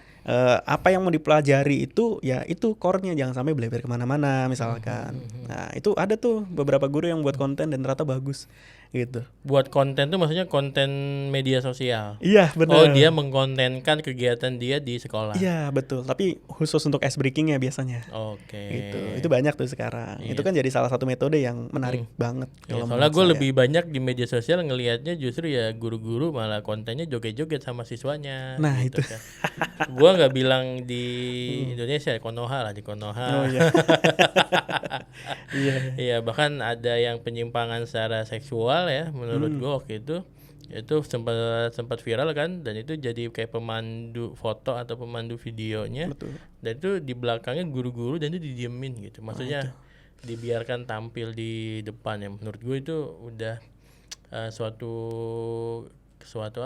apa yang mau dipelajari itu ya itu core-nya, jangan sampai belajar kemana-mana misalkan. Nah itu ada tuh beberapa guru yang buat konten dan ternyata bagus gitu. Buat konten tuh maksudnya konten media sosial. Iya benar. Oh, dia mengkontenkan kegiatan dia di sekolah. Iya betul, tapi khusus untuk ice breakingnya biasanya. Oke. Gitu. Itu banyak tuh sekarang. Itu kan jadi salah satu metode yang menarik banget. Ya, kalau soalnya menurut gue saya. lebih banyak di media sosial ngelihatnya justru ya guru-guru malah kontennya joget-joget sama siswanya. Nah, gitu itu. kan. Gue nggak bilang di Indonesia, Konoha lah, di Konoha. Oh iya. Iya. Iya, bahkan ada yang penyimpangan secara seksual ya menurut gue waktu itu sempat viral kan, dan itu jadi kayak pemandu foto atau pemandu videonya. Betul. Dan itu di belakangnya guru-guru dan itu didiemin gitu. Maksudnya dibiarkan tampil di depan ya. Menurut gue itu udah suatu suatu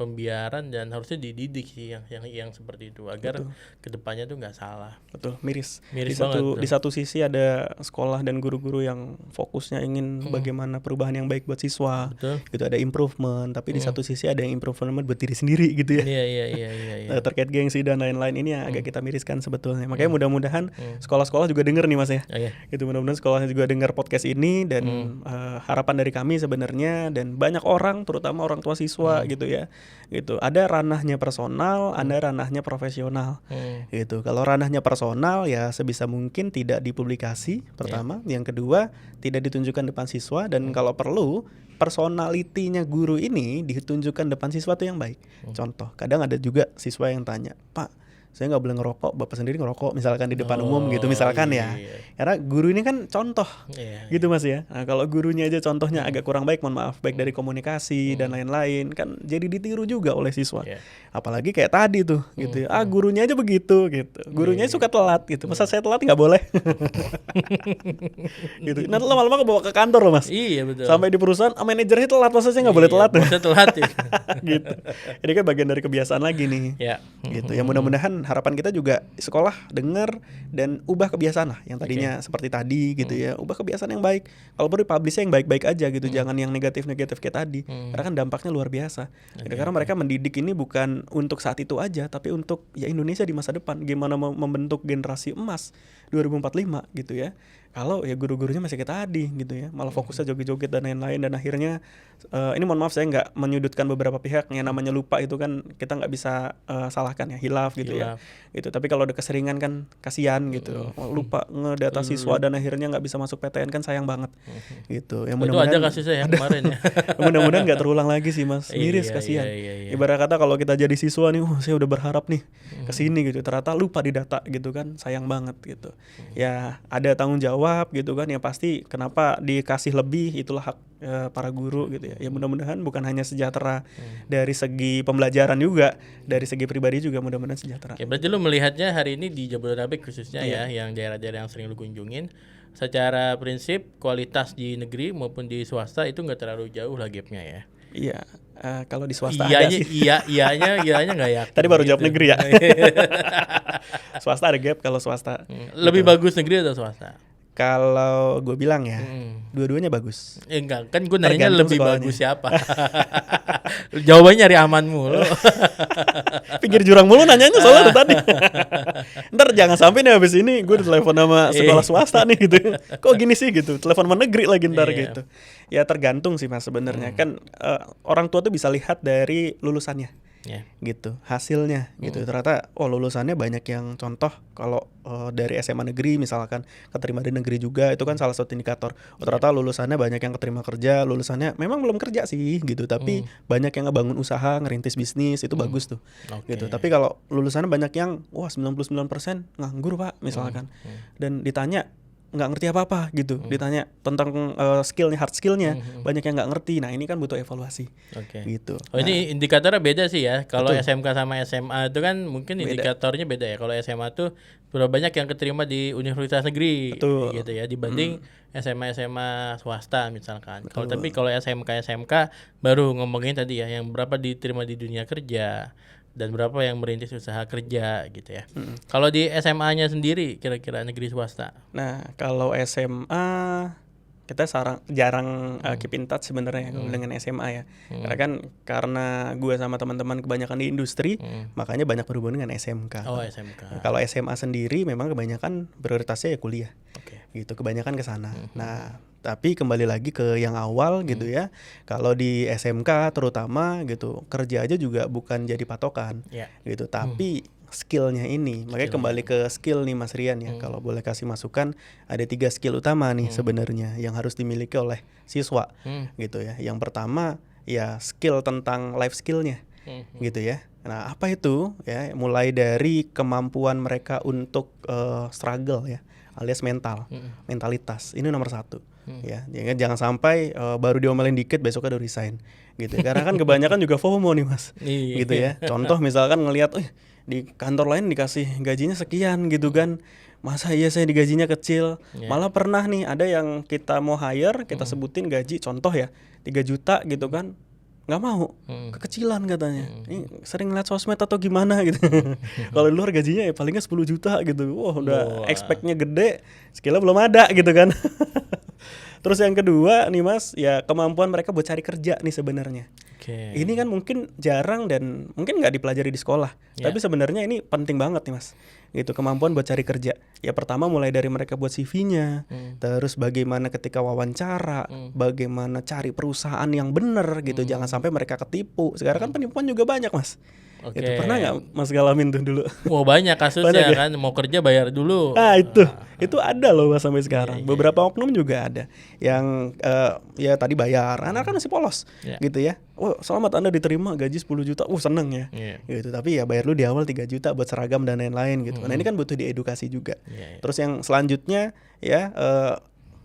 pembiaran, dan harusnya dididik sih yang seperti itu agar kedepannya tuh nggak salah. Betul, miris Miris di satu banget, di satu sisi ada sekolah dan guru-guru yang fokusnya ingin bagaimana perubahan yang baik buat siswa. Betul. Gitu, ada improvement, tapi di satu sisi ada yang improvement buat diri sendiri gitu ya. Iya. Terkait gengsi dan lain-lain ini yang agak kita miriskan sebetulnya. Makanya mudah-mudahan sekolah-sekolah juga denger nih Mas ya. Iya. Gitu, mudah-mudahan sekolahnya juga dengar podcast ini, dan harapan dari kami sebenarnya dan banyak orang, terutama orang tua siswa gitu ya. Gitu. Ada ranahnya personal, ada ranahnya profesional. Gitu. Kalau ranahnya personal ya sebisa mungkin tidak dipublikasi pertama, yang kedua tidak ditunjukkan depan siswa, dan kalau perlu personalitinya guru ini ditunjukkan depan siswa tuh yang baik. Contoh, kadang ada juga siswa yang tanya, "Pak, saya nggak boleh ngerokok, bapak sendiri ngerokok," misalkan di depan umum gitu misalkan ya. Karena guru ini kan contoh gitu Mas ya. Nah, kalau gurunya aja contohnya agak kurang baik, mohon maaf, baik dari komunikasi dan lain-lain, kan jadi ditiru juga oleh siswa. Apalagi kayak tadi tuh gitu ya. Gurunya aja begitu gitu. Gurunya suka telat gitu. Masa saya telat nggak boleh? Gitu. Nanti lama-lama kebawa ke kantor loh Mas. Iya betul. Sampai di perusahaan manajernya telat, masa saya nggak boleh telat? Masa telat ya. Gitu. Ini kan bagian dari kebiasaan lagi nih. Ya. Gitu. Ya mudah-mudahan harapan kita juga sekolah dengar dan ubah kebiasaan lah yang tadinya seperti tadi gitu ya, ubah kebiasaan yang baik. Kalau perlu publish yang baik-baik aja gitu, jangan yang negatif-negatif kayak tadi, karena kan dampaknya luar biasa. Gitu. Karena mereka mendidik ini bukan untuk saat itu aja, tapi untuk ya Indonesia di masa depan, gimana membentuk generasi emas 2045 gitu ya. Kalau ya guru-gurunya masih kayak tadi gitu ya, malah fokusnya joget-joget dan lain-lain, dan akhirnya ini mohon maaf saya nggak menyudutkan beberapa pihak, yang namanya lupa itu kan kita nggak bisa salahkan ya, hilaf gitu ya. Gitu. Tapi kalau udah keseringan kan kasihan gitu, lupa ngedata siswa dan akhirnya nggak bisa masuk PTN kan sayang banget. Gitu. Ya, itu ada kasusnya ya kemarin ya. Mudah-mudahan nggak terulang lagi sih Mas, miris kasihan. Ibarat kata kalau kita jadi siswa nih, saya udah berharap nih kesini gitu, ternyata lupa di data gitu kan, sayang banget gitu. Ya ada tanggung jawab gitu kan, yang pasti kenapa dikasih lebih, itulah hak para guru gitu ya. Ya mudah-mudahan bukan hanya sejahtera dari segi pembelajaran juga, dari segi pribadi juga mudah-mudahan sejahtera. Oke, berarti lu melihatnya hari ini di Jabodetabek khususnya ya, yang daerah-daerah yang sering lu kunjungin, secara prinsip kualitas di negeri maupun di swasta itu nggak terlalu jauh lah gapnya ya. Iya, kalau di swasta ada sih. Iyanya nggak yakin. Tadi baru jawab negeri ya. Swasta ada gap kalau swasta. Lebih bagus negeri atau swasta? Kalau gue bilang ya, dua-duanya bagus. Enggak, kan gue nanya lebih sekolahnya. bagus siapa? Jawabannya nyari aman mulu. Pinggir jurang mulu nanyanya soalnya tadi. Ntar jangan sampai nih habis ini gue ditelepon sama sekolah swasta nih gitu. Kok gini sih gitu, telepon sama negeri lagi ntar gitu. Ya tergantung sih Mas sebenarnya. Kan orang tua tuh bisa lihat dari lulusannya. Gitu, hasilnya gitu. Ternyata lulusannya banyak yang contoh kalau dari SMA negeri misalkan keterima di negeri juga, itu kan salah satu indikator. Ternyata lulusannya banyak yang keterima kerja, lulusannya memang belum kerja sih gitu, tapi banyak yang ngebangun usaha, ngerintis bisnis, itu bagus tuh. Gitu. Tapi kalau lulusannya banyak yang 99% nganggur Pak misalkan, dan ditanya nggak ngerti apa-apa gitu, ditanya tentang skillnya, hard skillnya, banyak yang nggak ngerti. Nah ini kan butuh evaluasi. Gitu. Ini indikatornya beda sih ya. Kalau SMK sama SMA itu kan mungkin indikatornya beda ya. Kalau SMA tuh berapa banyak yang keterima di universitas negeri gitu ya, dibanding SMA swasta misalkan. Kalau SMK baru ngomongin tadi ya, yang berapa diterima di dunia kerja dan berapa yang merintis usaha kerja gitu ya. Kalau di SMA-nya sendiri kira-kira negeri swasta? Nah, kalau SMA kita jarang keep in touch sebenarnya dengan SMA ya. Karena gue sama teman-teman kebanyakan di industri, makanya banyak berhubungan dengan SMK. SMK. Kalau SMA sendiri memang kebanyakan prioritasnya ya kuliah. Gitu, kebanyakan ke sana. Nah, tapi kembali lagi ke yang awal gitu ya. Kalau di SMK terutama gitu, kerja aja juga bukan jadi patokan. Gitu, tapi skillnya ini. Makanya kembali ke skill nih Mas Rian ya. Kalau boleh kasih masukan, ada 3 skill utama nih sebenarnya yang harus dimiliki oleh siswa. Gitu ya. Yang pertama ya skill tentang life skillnya. Gitu ya. Nah, apa itu? Ya, mulai dari kemampuan mereka untuk struggle ya, alias mentalitas. Ini nomor 1. Ya, jangan sampai baru diomelin dikit besoknya udah resign gitu. Karena kan kebanyakan juga FOMO nih Mas. Gitu ya. Contoh misalkan ngelihat di kantor lain dikasih gajinya sekian gitu kan. Masa iya saya digajinya kecil? Malah pernah nih ada yang kita mau hire, kita sebutin gaji contoh ya 3 juta gitu kan. nggak mau, kekecilan katanya. Ini sering ngeliat sosmed atau gimana gitu. Kalau di luar gajinya ya palingnya 10 juta gitu. Wah udah expect-nya gede, skillnya belum ada gitu kan. Terus yang kedua nih Mas, ya kemampuan mereka buat cari kerja nih sebenarnya. Ini kan mungkin jarang dan mungkin nggak dipelajari di sekolah, tapi sebenarnya ini penting banget nih Mas. Gitu, kemampuan buat cari kerja. Ya pertama mulai dari mereka buat CV-nya, terus bagaimana ketika wawancara, bagaimana cari perusahaan yang benar gitu, jangan sampai mereka ketipu. Sekarang kan penipuan juga banyak Mas. Itu pernah nggak Mas ngalamin tuh dulu? Wah banyak kasusnya Banyak ya? kan, mau kerja bayar dulu. Itu ada loh Mas sampai sekarang. Beberapa oknum juga ada yang ya tadi bayar, anak kan masih polos gitu ya. Oh selamat Anda diterima gaji 10 juta, seneng ya. Gitu. Tapi ya bayar lu di awal 3 juta buat seragam dan lain-lain gitu. Nah ini kan butuh diedukasi juga. Terus yang selanjutnya ya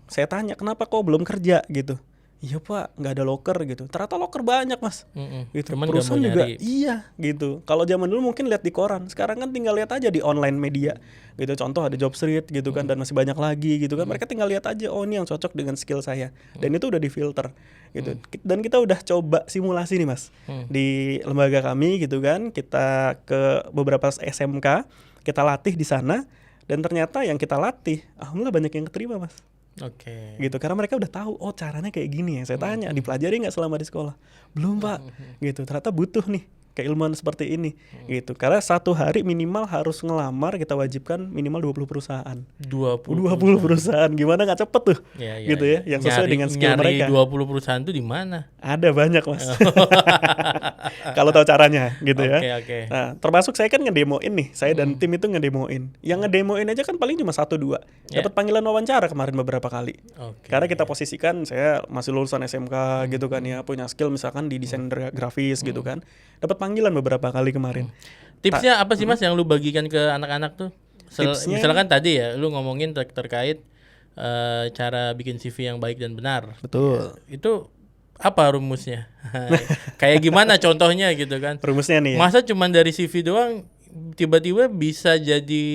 saya tanya kenapa kok belum kerja gitu. Iya Pak, nggak ada loker gitu. Ternyata loker banyak Mas. Gitu. Cuman Perusahaan nggak mau juga nyari. iya gitu. Kalau zaman dulu mungkin lihat di koran, sekarang kan tinggal lihat aja di online media. Gitu. Contoh ada Jobstreet gitu kan dan masih banyak lagi gitu kan. Mereka tinggal lihat aja oh ini yang cocok dengan skill saya. Dan itu udah difilter gitu. Dan kita udah coba simulasi nih Mas. Di lembaga kami gitu kan, kita ke beberapa SMK, kita latih di sana dan ternyata yang kita latih alhamdulillah banyak yang keterima Mas. Gitu karena mereka udah tahu oh caranya kayak gini ya. Saya tanya dipelajari nggak selama di sekolah? Belum Pak. Gitu ternyata butuh nih keilmuan seperti ini gitu karena satu hari minimal harus ngelamar, kita wajibkan minimal 20 perusahaan. 20 perusahaan gimana nggak cepet tuh gitu ya yang sesuai dengan skill mereka. 20 perusahaan tuh di mana? Ada banyak Mas. Kalau tahu caranya gitu ya. Nah termasuk saya kan ngedemoin nih, saya dan tim itu ngedemoin. Yang ngedemoin aja kan paling cuma 1-2. Dapat panggilan wawancara kemarin beberapa kali. Karena kita posisikan saya masih lulusan SMK gitu kan ya, punya skill misalkan di desain grafis gitu kan. Dapat panggilan beberapa kali kemarin. Tipsnya apa sih Mas yang lu bagikan ke anak-anak tuh? Misalkan tadi ya lu ngomongin terkait cara bikin CV yang baik dan benar. Betul. Itu apa rumusnya? Kayak gimana contohnya gitu kan? Rumusnya nih. Masa cuman dari CV doang tiba-tiba bisa jadi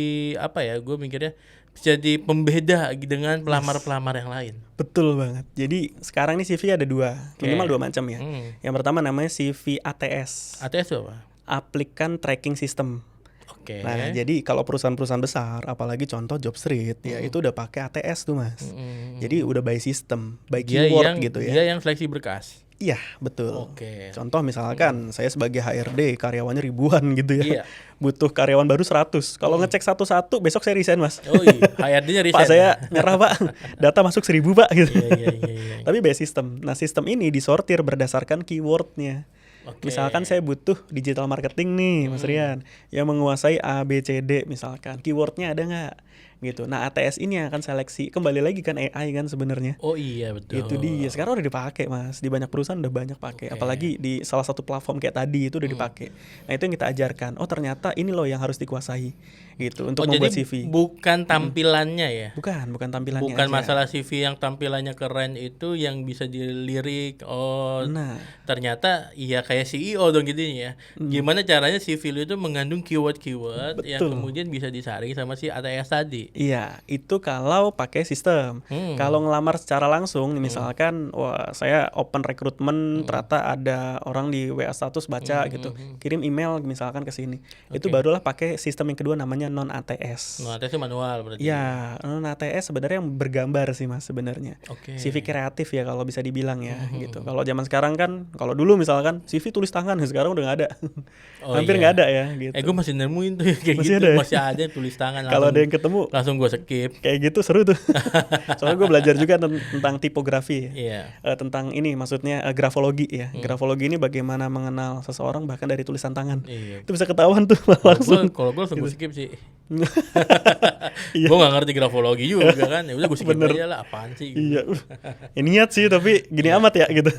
apa ya? Gue mikirnya jadi pembeda dengan pelamar-pelamar yang lain. Betul banget. Jadi sekarang nih CV ada minimal 2 macam ya. Yang pertama namanya CV ATS. ATS itu apa? Applicant Tracking System. Nah, jadi kalau perusahaan-perusahaan besar, apalagi contoh Jobstreet, ya itu udah pakai ATS tuh Mas. Jadi udah by system, by keyword gitu ya. Dia yang seleksi berkas. Iya, betul. Contoh misalkan saya sebagai HRD, karyawannya ribuan gitu ya. Butuh karyawan baru 100. Kalau ngecek satu-satu, besok saya resign Mas. Oh iya, HRD-nya resign. Pak saya nyerah Pak, data masuk 1000 Pak gitu. Iya. Tapi by system. Nah sistem ini disortir berdasarkan keywordnya. Misalkan saya butuh digital marketing nih Mas Rian yang menguasai A, B, C, D misalkan. Keywordnya ada nggak? Gitu. Nah ATS ini yang akan seleksi. Kembali lagi kan AI kan sebenarnya. Oh iya betul. Itu dia. Sekarang udah dipakai Mas. Di banyak perusahaan udah banyak pakai. Apalagi di salah satu platform kayak tadi itu udah dipakai. Nah itu yang kita ajarkan. Oh ternyata ini loh yang harus dikuasai. Gitu untuk membuat jadi CV. Bukan tampilannya ya? Bukan tampilannya. Bukan aja. masalah CV yang tampilannya keren itu yang bisa dilirik. Oh ternyata iya kayak CEO dong gitu ya. Gimana caranya CV lu itu mengandung keyword-keyword yang kemudian bisa disaring sama si ATS tadi. Iya, itu kalau pakai sistem. Kalau ngelamar secara langsung, misalkan, wah saya open rekrutmen, ternyata ada orang di WA status baca gitu, kirim email misalkan ke sini. Itu barulah pakai sistem yang kedua namanya non ATS. Non ATS itu manual berarti. Ya, non ATS sebenarnya yang bergambar sih Mas sebenarnya. CV kreatif ya kalau bisa dibilang ya, gitu. Kalau zaman sekarang kan, kalau dulu misalkan CV tulis tangan, sekarang udah nggak ada. Hampir nggak ada ya. Gitu. Gue masih nemuin tuh kayak masih gitu, ada ya? masih ada tulis tangan. Kalau ada yang ketemu langsung gue skip. Kayak gitu seru tuh. Soalnya gue belajar juga tentang tipografi ya. Tentang ini maksudnya grafologi ya. Grafologi ini bagaimana mengenal seseorang bahkan dari tulisan tangan. Itu bisa ketahuan tuh langsung. Kalau gue langsung gue skip sih. Gue gak ngerti grafologi juga kan. Ya udah gue skip aja lah, apaan sih gitu. Iya. Ya, niat sih tapi gini amat ya gitu.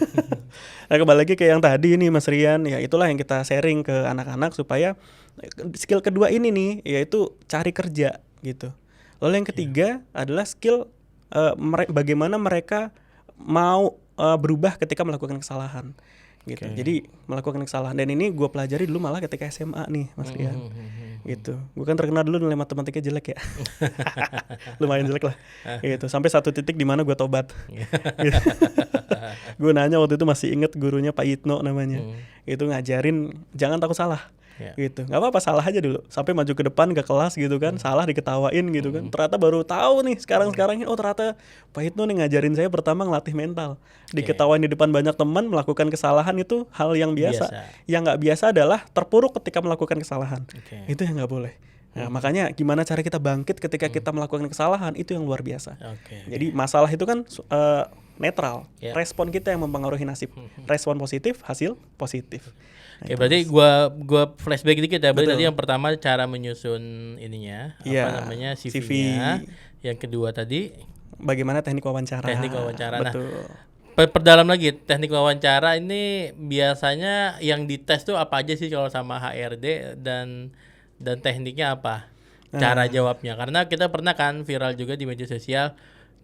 Nah kembali lagi ke yang tadi nih Mas Rian, ya itulah yang kita sharing ke anak-anak supaya skill kedua ini nih yaitu cari kerja gitu. Lalu yang ketiga adalah skill bagaimana mereka mau berubah ketika melakukan kesalahan gitu. Jadi melakukan kesalahan dan ini gue pelajari dulu malah ketika SMA nih Mas Rian. gitu. Gue kan terkenal dulu nilai matematika jelek ya. Lumayan jelek lah. Gitu. Sampai satu titik di mana gue tobat. Gue nanya waktu itu, masih inget gurunya Pak Yitno namanya. Itu ngajarin jangan takut salah. Gitu, nggak apa-apa salah aja dulu, sampai maju ke depan ke kelas gitu kan, salah diketawain gitu kan, ternyata baru tahu nih sekarang oh ternyata Pak Hitno nih ngajarin saya pertama ngelatih mental, diketawain di depan banyak teman melakukan kesalahan itu hal yang biasa. Yang nggak biasa adalah terpuruk ketika melakukan kesalahan, itu yang nggak boleh. Nah, makanya gimana cara kita bangkit ketika kita melakukan kesalahan, itu yang luar biasa. Jadi masalah itu kan netral, respon kita yang mempengaruhi nasib. Respon positif, hasil positif. Oke, berarti gua flashback dikit ya. Berarti tadi yang pertama cara menyusun ininya, apa namanya, CV-nya. Yang kedua tadi bagaimana teknik wawancara. Betul. Nah, perdalam lagi teknik wawancara ini biasanya yang dites tuh apa aja sih kalau sama HRD, dan tekniknya apa? Cara jawabnya. Karena kita pernah kan viral juga di media sosial,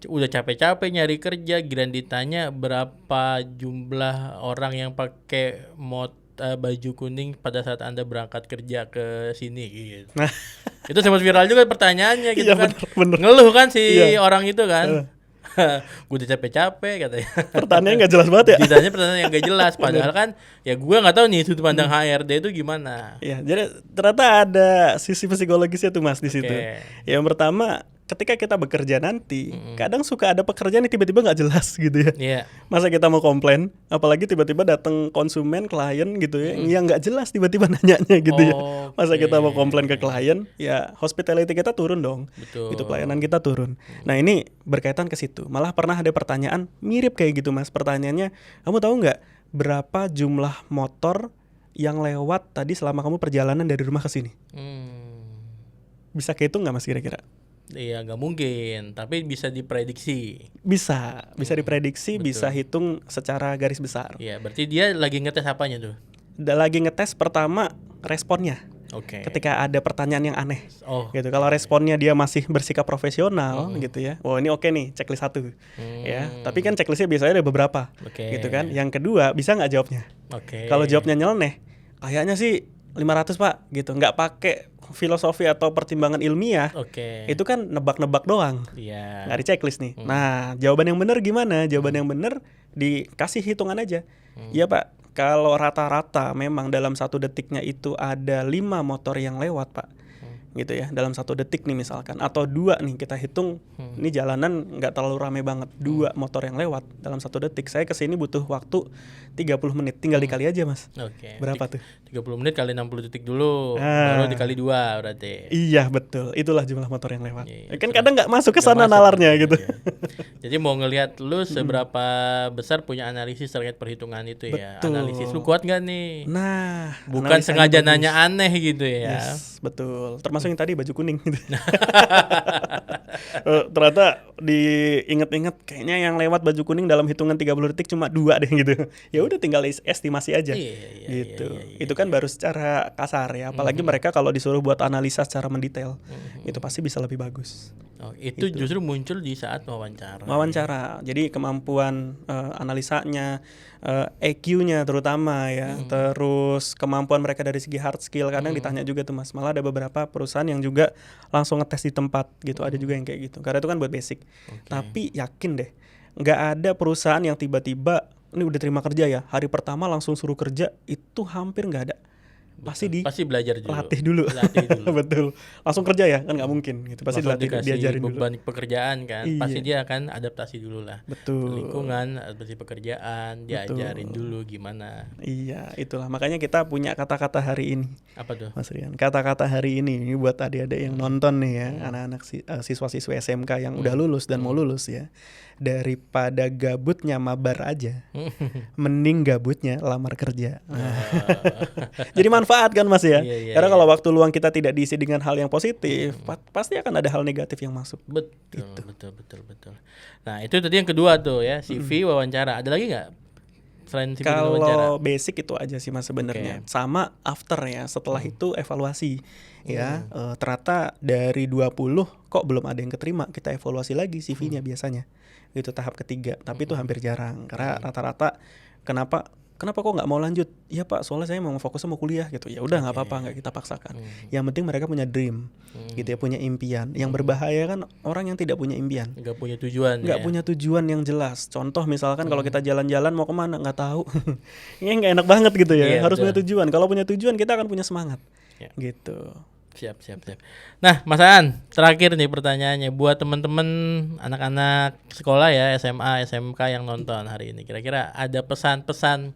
udah capek-capek nyari kerja, giliran ditanya berapa jumlah orang yang pakai baju kuning pada saat Anda berangkat kerja ke sini gitu. Nah, itu sempat viral juga pertanyaannya gitu kan. Bener. Ngeluh kan si orang itu kan. Gue udah capek-capek katanya. Pertanyaannya nggak jelas banget ya. Ditanya pertanyaan yang nggak jelas, padahal kan ya gue nggak tahu nih sudut pandang HRD itu gimana. Iya, jadi ternyata ada sisi psikologisnya tuh Mas di situ. Yang pertama, ketika kita bekerja nanti, kadang suka ada pekerjaan yang tiba-tiba nggak jelas gitu ya. Masa kita mau komplain, apalagi tiba-tiba datang konsumen, klien gitu ya, yang nggak jelas tiba-tiba nanyanya gitu ya. Masa kita mau komplain ke klien, ya hospitality kita turun dong. Betul. Itu pelayanan kita turun. Nah ini berkaitan ke situ. Malah pernah ada pertanyaan mirip kayak gitu Mas. Pertanyaannya, kamu tahu nggak berapa jumlah motor yang lewat tadi selama kamu perjalanan dari rumah ke sini? Bisa kehitung nggak Mas kira-kira? Iya, nggak mungkin, tapi bisa diprediksi. Bisa diprediksi, bisa hitung secara garis besar. Iya, berarti dia lagi ngetes apanya tuh? Lagi ngetes pertama responnya. Ketika ada pertanyaan yang aneh, gitu. Kalau responnya dia masih bersikap profesional, gitu ya. Oh ini oke nih, checklist 1, ya. Tapi kan checklistnya biasanya ada beberapa, gitu kan. Yang kedua, bisa nggak jawabnya? Kalau jawabnya nyeleneh, kayaknya sih 500 Pak, gitu. Nggak pakai filosofi atau pertimbangan ilmiah, itu kan nebak-nebak doang, nggak di checklist nih. Nah, jawaban yang benar gimana? Jawaban yang benar dikasih hitungan aja. Iya Pak, kalau rata-rata memang dalam 1 detiknya itu ada 5 motor yang lewat Pak, gitu ya, dalam 1 detik nih misalkan, atau 2 nih kita hitung, ini jalanan nggak terlalu rame banget, 2 motor yang lewat dalam 1 detik, saya kesini butuh waktu 30 menit, tinggal dikali aja Mas. Berapa tuh? 30 menit kali 60 detik dulu, baru dikali 2 berarti. Iya betul, itulah jumlah motor yang lewat. Kan kadang nggak masuk ke sana nalarnya gitu. Jadi mau ngelihat lu seberapa besar punya analisis terkait perhitungan itu ya. Analisis lu kuat nggak nih? Nah, bukan sengaja nanya aneh gitu ya. Betul. Termasuk yang tadi baju kuning gitu. Ternyata diinget-inget kayaknya yang lewat baju kuning dalam hitungan 30 detik cuma 2 deh gitu. Ya udah tinggal estimasi aja. Gitu. Itu kan baru secara kasar ya. Apalagi mereka kalau disuruh buat analisa secara mendetail, itu pasti bisa lebih bagus. Itu justru muncul di saat wawancara. Jadi kemampuan analisanya, EQ-nya terutama ya, terus kemampuan mereka dari segi hard skill kadang ditanya juga tuh Mas. Malah ada beberapa perusahaan yang juga langsung ngetes di tempat gitu. Ada juga yang kayak gitu. Karena itu kan buat basic. Tapi yakin deh, nggak ada perusahaan yang tiba-tiba ini udah terima kerja ya, hari pertama langsung suruh kerja, itu hampir nggak ada. Pasti belajar dulu. Latih dulu. Betul. Langsung kerja ya, kan nggak mungkin gitu. Pasti dilatih, diajarin dulu. Beban pekerjaan kan. Pasti dia akan adaptasi dulu lah. Betul. Lingkungan, adaptasi pekerjaan, diajarin dulu gimana. Iya, itulah. Makanya kita punya kata-kata hari ini. Apa tuh? Mas Rian. Kata-kata hari ini buat adik-adik yang nonton nih ya, anak-anak siswa-siswa SMK yang udah lulus dan mau lulus ya. Daripada gabutnya mabar aja, mending gabutnya lamar kerja. Jadi manfaat kan Mas ya. Karena kalau waktu luang kita tidak diisi dengan hal yang positif, pasti akan ada hal negatif yang masuk. Betul. Nah itu tadi yang kedua tuh ya, CV, wawancara. Ada lagi nggak selain CV dan wawancara? Kalau basic itu aja sih Mas sebenarnya. Sama after ya, setelah itu evaluasi. Ya, ternyata dari 20 kok belum ada yang keterima, kita evaluasi lagi CV-nya biasanya. Itu tahap ketiga, tapi itu hampir jarang karena rata-rata kenapa kenapa kok nggak mau lanjut? Iya Pak, soalnya saya mau fokus sama kuliah gitu. Ya udah nggak apa-apa, nggak kita paksakan. Yang penting mereka punya dream, gitu ya, punya impian. Yang berbahaya kan orang yang tidak punya impian, Nggak punya tujuan nggak ya. punya tujuan yang jelas. Contoh misalkan kalau kita jalan-jalan mau kemana nggak tahu, ini nggak enak banget gitu ya. Iya, Harus betul. punya tujuan. Kalau punya tujuan kita akan punya semangat, Ya. gitu. Siap. Nah, Mas Aan, terakhir nih pertanyaannya buat teman-teman anak-anak sekolah ya, SMA, SMK yang nonton hari ini. Kira-kira ada pesan-pesan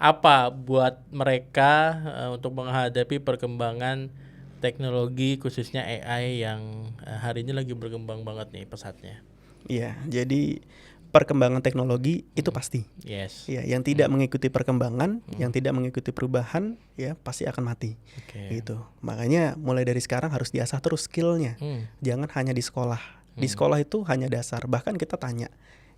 apa buat mereka untuk menghadapi perkembangan teknologi khususnya AI yang hari ini lagi berkembang banget nih pesatnya. Iya, jadi perkembangan teknologi itu pasti. Yes. Ya, yang tidak mengikuti perkembangan, yang tidak mengikuti perubahan, ya pasti akan mati. Oke. Gitu. Makanya mulai dari sekarang harus diasah terus skillnya. Jangan hanya di sekolah. Di sekolah itu hanya dasar. Bahkan kita tanya,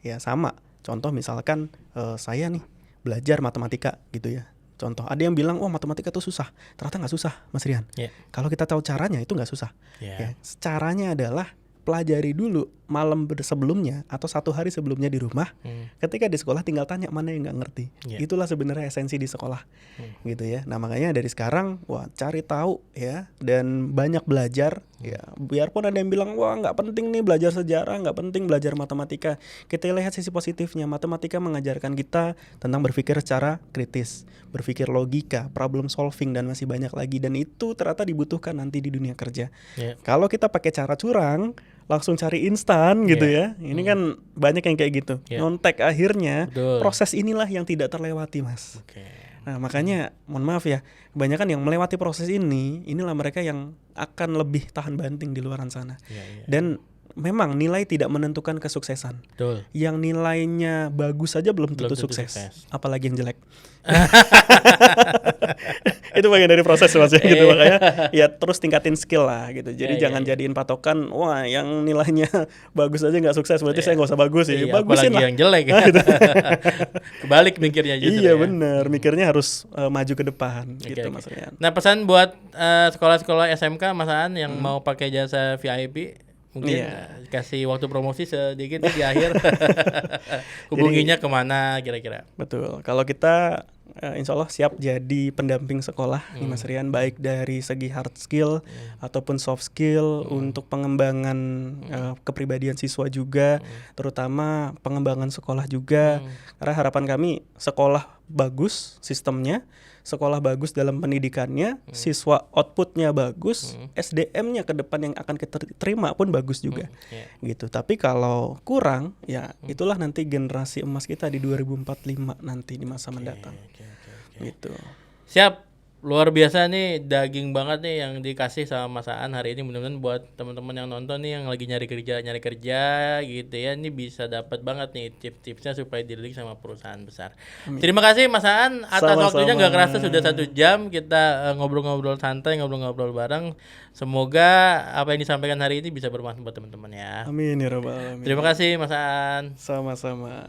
ya sama. Contoh misalkan saya nih belajar matematika gitu ya. Contoh ada yang bilang, oh matematika itu susah. Ternyata nggak susah, Mas Rian. Yeah. Kalau kita tahu caranya itu nggak susah. Yeah. Ya, caranya adalah pelajari dulu malam sebelumnya atau 1 hari sebelumnya di rumah. Ketika di sekolah tinggal tanya mana yang nggak ngerti. Yeah. Itulah sebenarnya esensi di sekolah, gitu ya. Nah makanya dari sekarang, wah cari tahu ya dan banyak belajar. Ya biarpun ada yang bilang wah nggak penting nih belajar sejarah, nggak penting belajar matematika. Kita lihat sisi positifnya. Matematika mengajarkan kita tentang berpikir secara kritis, berpikir logika, problem solving dan masih banyak lagi. Dan itu ternyata dibutuhkan nanti di dunia kerja. Yeah. Kalau kita pakai cara curang, langsung cari instan gitu ya. Ini kan banyak yang kayak gitu. Yeah. Nyontek akhirnya. Betul. Proses inilah yang tidak terlewati, Mas. Oke. Nah, makanya mohon maaf ya, kebanyakan yang melewati proses ini, inilah mereka yang akan lebih tahan banting di luaran sana. Yeah. Dan memang nilai tidak menentukan kesuksesan. Betul. Yang nilainya bagus saja belum tentu tentu sukses. sukses. Apalagi yang jelek. Itu bagian dari proses Mas ya, gitu. Makanya ya terus tingkatin skill lah gitu. Jadi jangan jadiin patokan wah yang nilainya bagus aja nggak sukses berarti saya nggak usah bagus ya. Iya, Bagusin apalagi lah. yang jelek. Kebalik mikirnya justru. Iya ya. bener, mikirnya harus maju ke depan gitu Oke. Mas Rian. Nah, pesan buat sekolah-sekolah SMK Mas Aan yang mau pakai jasa VIP mungkin kasih waktu promosi sedikit nih di akhir. Hubunginya kemana kira-kira? Betul. Kalau kita insya Allah siap jadi pendamping sekolah nih Mas Rian, baik dari segi hard skill ataupun soft skill untuk pengembangan kepribadian siswa juga, terutama pengembangan sekolah juga. Karena harapan kami sekolah bagus sistemnya, sekolah bagus dalam pendidikannya, siswa outputnya bagus, SDM-nya ke depan yang akan kita terima pun bagus juga. Gitu. Tapi kalau kurang, ya itulah nanti generasi emas kita di 2045 nanti di masa mendatang. Gitu. Siap. Luar biasa nih, daging banget nih yang dikasih sama Mas Aan hari ini. Mudah-mudahan buat teman-teman yang nonton nih yang lagi nyari kerja gitu ya, ini bisa dapat banget nih tips-tipsnya supaya dilirik sama perusahaan besar. Terima kasih Mas Aan atas Sama-sama. waktunya, nggak kerasa sudah 1 jam kita ngobrol-ngobrol santai, ngobrol-ngobrol bareng. Semoga apa yang disampaikan hari ini bisa bermanfaat buat teman-teman ya. Amin ya rabbal alamin. Terima kasih Mas Aan. Sama-sama.